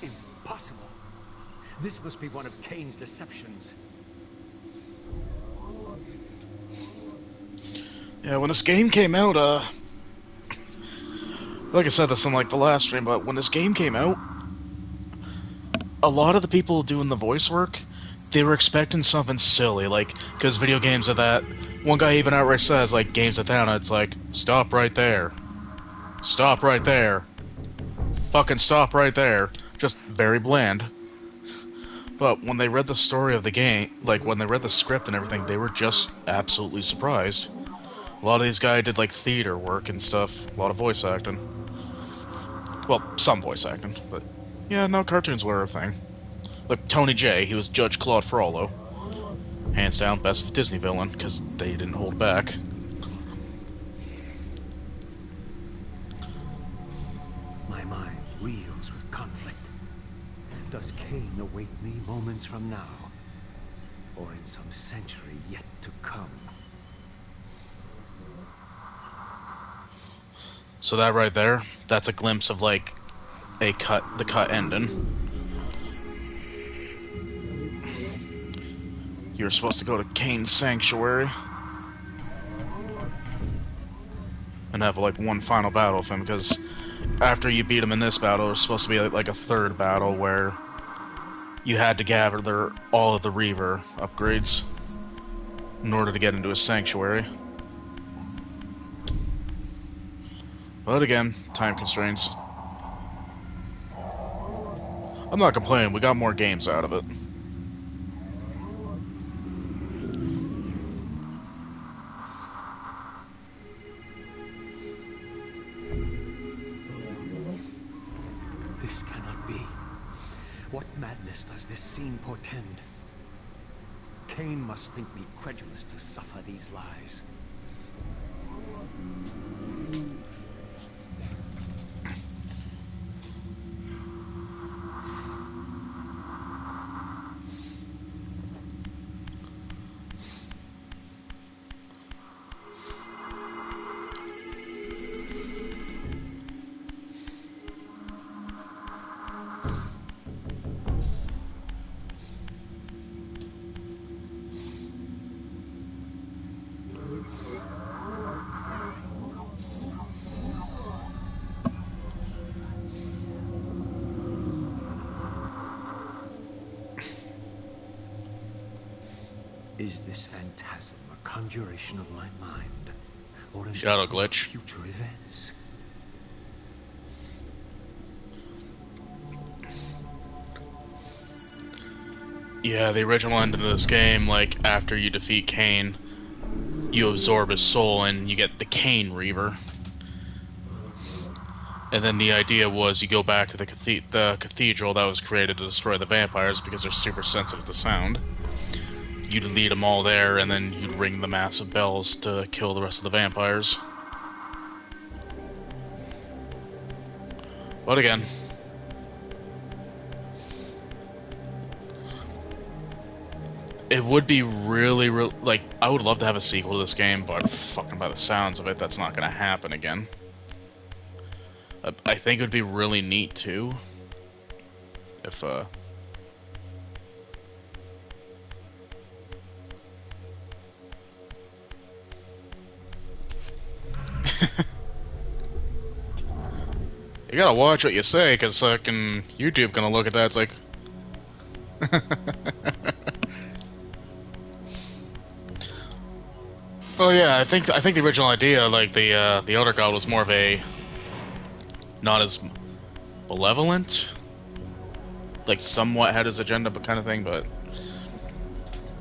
Speaker 4: Impossible. This must be one of Kane's deceptions.
Speaker 1: Yeah, when this game came out, like I said this in, like, the last stream, but when this game came out, a lot of the people doing the voice work, they were expecting something silly, like, because video games are that. One guy even outright says, like, games at that, it's like, stop right there. Stop right there. Fucking stop right there. Just very bland. But when they read the story of the game, like, when they read the script and everything, they were just absolutely surprised. A lot of these guys did, like, theater work and stuff. A lot of voice acting. Well, some voice acting, but yeah, no, cartoons were a thing. Like Tony J, he was Judge Claude Frollo. Hands down, best Disney villain, because they didn't hold back.
Speaker 4: My mind reels with conflict. Does Kane await me moments from now? Or in some century yet to come?
Speaker 1: So that right there, that's a glimpse of, like, the cut ending. You're supposed to go to Kane's Sanctuary and have, like, one final battle with him, because after you beat him in this battle, there's supposed to be, like, a third battle where you had to gather all of the Reaver upgrades in order to get into his sanctuary. But again, time constraints. I'm not complaining, we got more games out of it.
Speaker 4: This cannot be. What madness does this scene portend? Kane must think me credulous to suffer these lies. Is this phantasm a conjuration of my mind, or an
Speaker 1: Shadow
Speaker 4: echo of
Speaker 1: glitch.
Speaker 4: future events?
Speaker 1: Yeah, the original end of this game, like, after you defeat Kane, you absorb his soul and you get the Kane Reaver. And then the idea was you go back to the cathedral that was created to destroy the vampires because they're super sensitive to sound. You'd lead them all there, and then you'd ring the massive bells to kill the rest of the vampires. But again, It would be really, like, I would love to have a sequel to this game, but fucking by the sounds of it, that's not gonna happen again. I think it would be really neat, too, if, You gotta watch what you say, cause fucking YouTube gonna look at that, it's like... Well, yeah, I think the original idea, like the Elder God, was more of a not as malevolent, like somewhat had his agenda, but kind of thing. But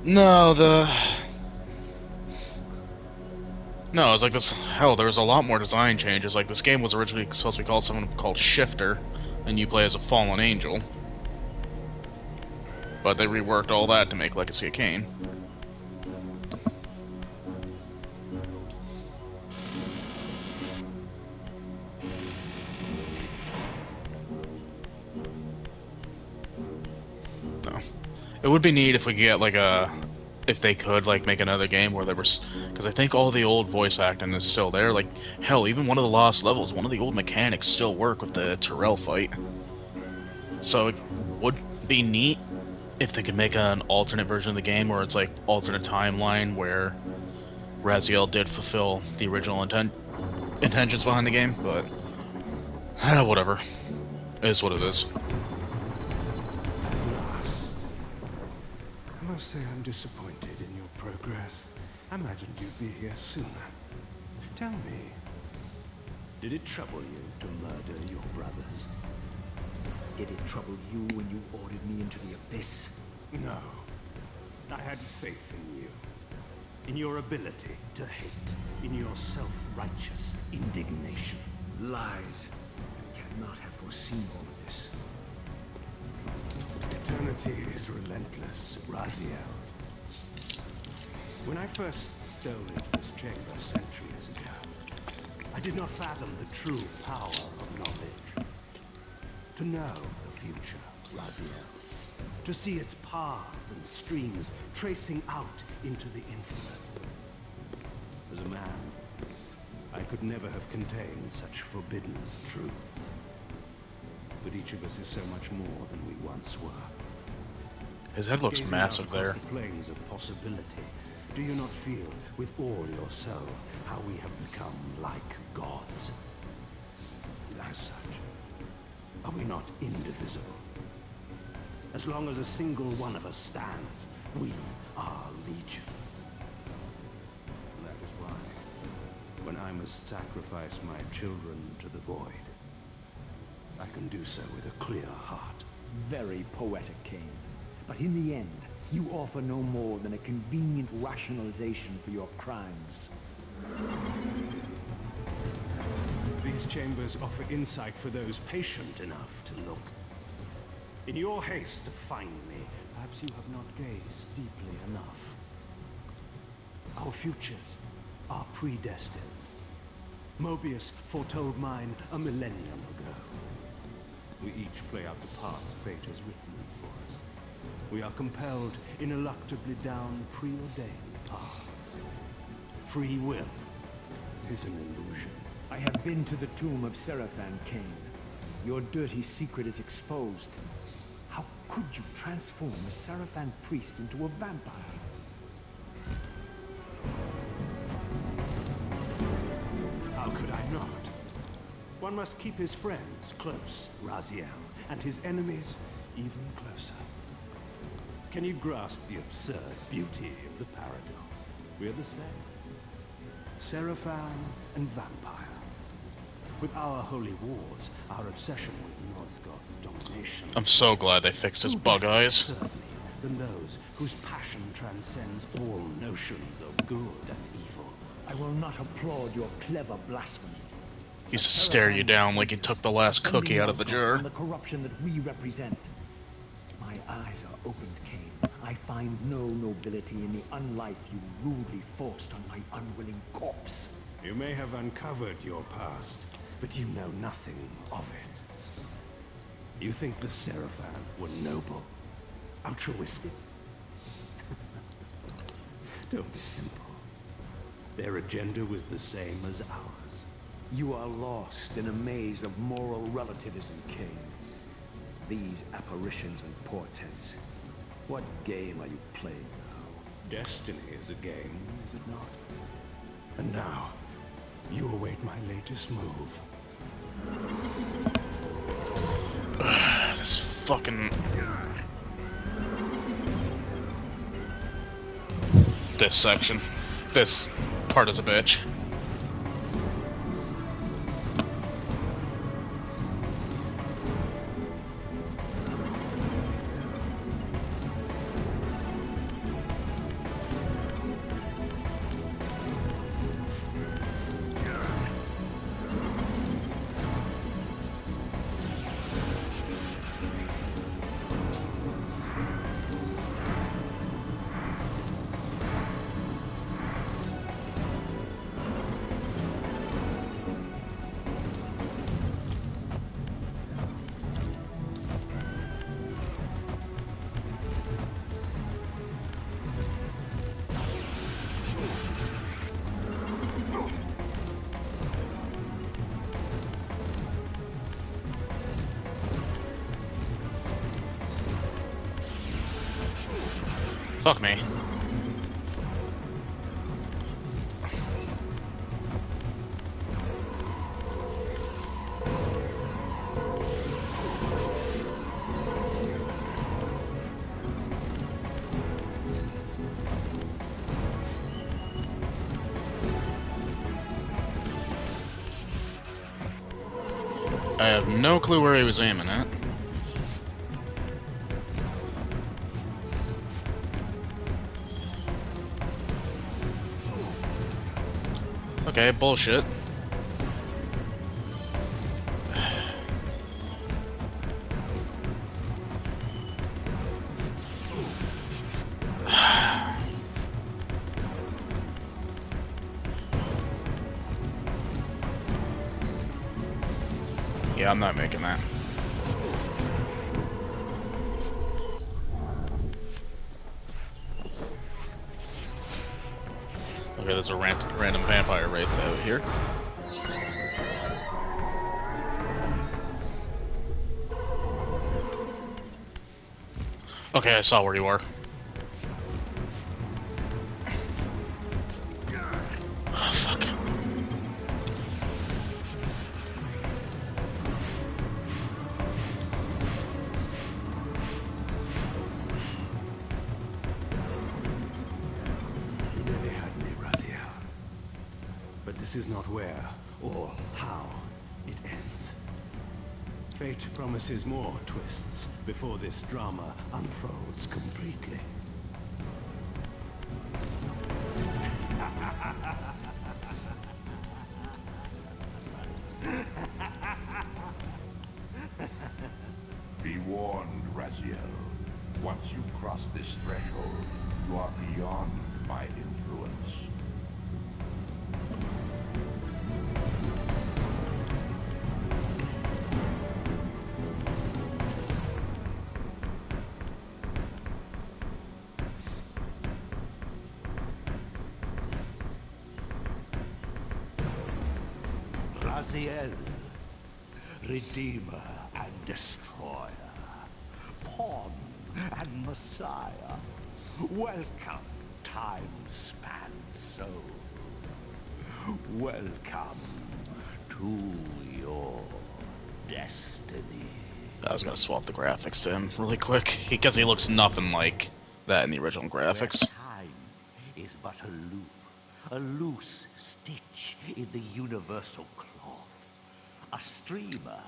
Speaker 1: no, no, it's like this. Hell, there was a lot more design changes. Like this game was originally supposed to be called something called Shifter, and you play as a fallen angel. But they reworked all that to make Legacy of Kain. It would be neat if we could get like if they could like make another game where there was, because I think all the old voice acting is still there. Like hell, even one of the lost levels, one of the old mechanics still work with the Tyrell fight. So it would be neat if they could make an alternate version of the game where it's like alternate timeline where Raziel did fulfill the original intentions behind the game, but whatever. It is what it is.
Speaker 5: I must say I'm disappointed in your progress. I imagined you'd be here sooner. Tell me, did it trouble you to murder your brothers?
Speaker 4: Did it trouble you when you ordered me into the abyss?
Speaker 5: No. I had faith in you. In your ability to hate. In your self-righteous indignation.
Speaker 4: Lies. You cannot have foreseen all of this.
Speaker 5: Eternity is relentless, Raziel. When I first stole into this chamber centuries ago, I did not fathom the true power of knowledge. To know the future, Raziel. To see its paths and streams tracing out into the infinite. As a man, I could never have contained such forbidden truths. But each of us is so much more than we once were.
Speaker 1: His head looks
Speaker 5: Gazing
Speaker 1: massive
Speaker 5: out across
Speaker 1: there.
Speaker 5: the plains of possibility, do you not feel with all your soul how we have become like gods? And as such, are we not indivisible? As long as a single one of us stands, we are legion. And that is why, when I must sacrifice my children to the void, I can do so with a clear heart.
Speaker 6: Very poetic, Kain. But in the end, you offer no more than a convenient rationalization for your crimes.
Speaker 5: These chambers offer insight for those patient enough to look. In your haste to find me, perhaps you have not gazed deeply enough. Our futures are predestined. Mobius foretold mine a millennium ago. We each play out the parts fate has written for us. We are compelled ineluctably down preordained paths. Free will is an illusion.
Speaker 6: I have been to the tomb of Seraphan, Kain. Your dirty secret is exposed. How could you transform a Seraphan priest into a vampire?
Speaker 5: How could I not? One must keep his friends close, Raziel, and his enemies even closer. Can you grasp the absurd beauty of the paradox? We're the same. Seraphan and vampire. With our holy wars, our obsession with Nosgoth's domination...
Speaker 1: I'm so glad they fixed his bug eyes.
Speaker 5: Certainly, than those whose passion transcends all notions of good and evil.
Speaker 6: I will not applaud your clever blasphemy.
Speaker 1: He used to stare you down like he took the last cookie out of the jar.
Speaker 6: The corruption that we represent. My eyes are opened, Kain. I find no nobility in the unlife you rudely forced on my unwilling corpse.
Speaker 5: You may have uncovered your past, but you know nothing of it. You think the Seraphan were noble, altruistic? Don't be simple. Their agenda was the same as ours.
Speaker 6: You are lost in a maze of moral relativism, King. These apparitions and portents. What game are you playing now?
Speaker 5: Destiny is a game, is it not? And now, you await my latest move.
Speaker 1: This fucking... This section. This part is a bitch. Fuck me. I have no clue where he was aiming at. Okay, bullshit. Yeah, I'm not making that. Okay, there's a random vampire wraith out here. Okay, I saw where you are. Oh, fuck.
Speaker 5: You really had me, Raziel. But this is not where or how it ends. Fate promises more twists before this drama unfolds completely.
Speaker 2: Be warned, Raziel. Once you cross this threshold, you are beyond my influence.
Speaker 7: Raziel, Redeemer and Destroyer, Pawn and Messiah. Welcome, time-span soul. Welcome to your destiny.
Speaker 1: I was gonna swap the graphics to him really quick, because he looks nothing like that in the original graphics.
Speaker 7: Where time is but a loop, a loose stitch in the universal cloth. A streamer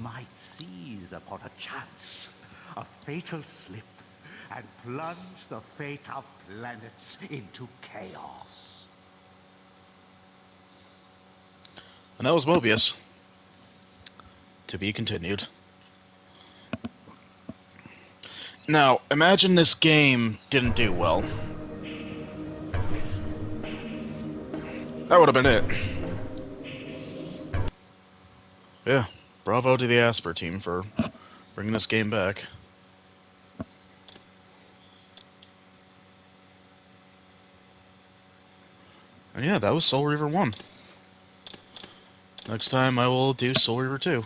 Speaker 7: might seize upon a chance, a fatal slip, and plunge the fate of planets into chaos.
Speaker 1: And that was Mobius. To be continued. Now, imagine this game didn't do well. That would have been it. Yeah, bravo to the Asper team for bringing this game back. And yeah, that was Soul Reaver 1. Next time I will do Soul Reaver 2.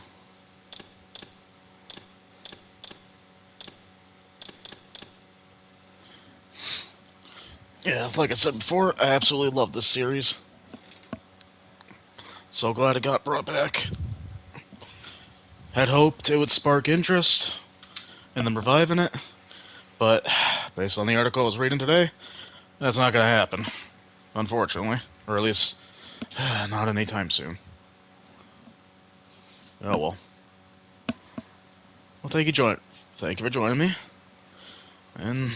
Speaker 1: Yeah, like I said before, I absolutely love this series. So glad it got brought back. Had hoped it would spark interest in them reviving it, but based on the article I was reading today, that's not going to happen, unfortunately. Or at least, not anytime soon. Oh well. Well, thank you for joining me. And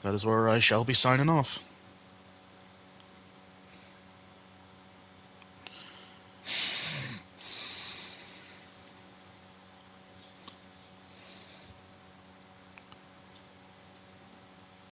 Speaker 1: that is where I shall be signing off.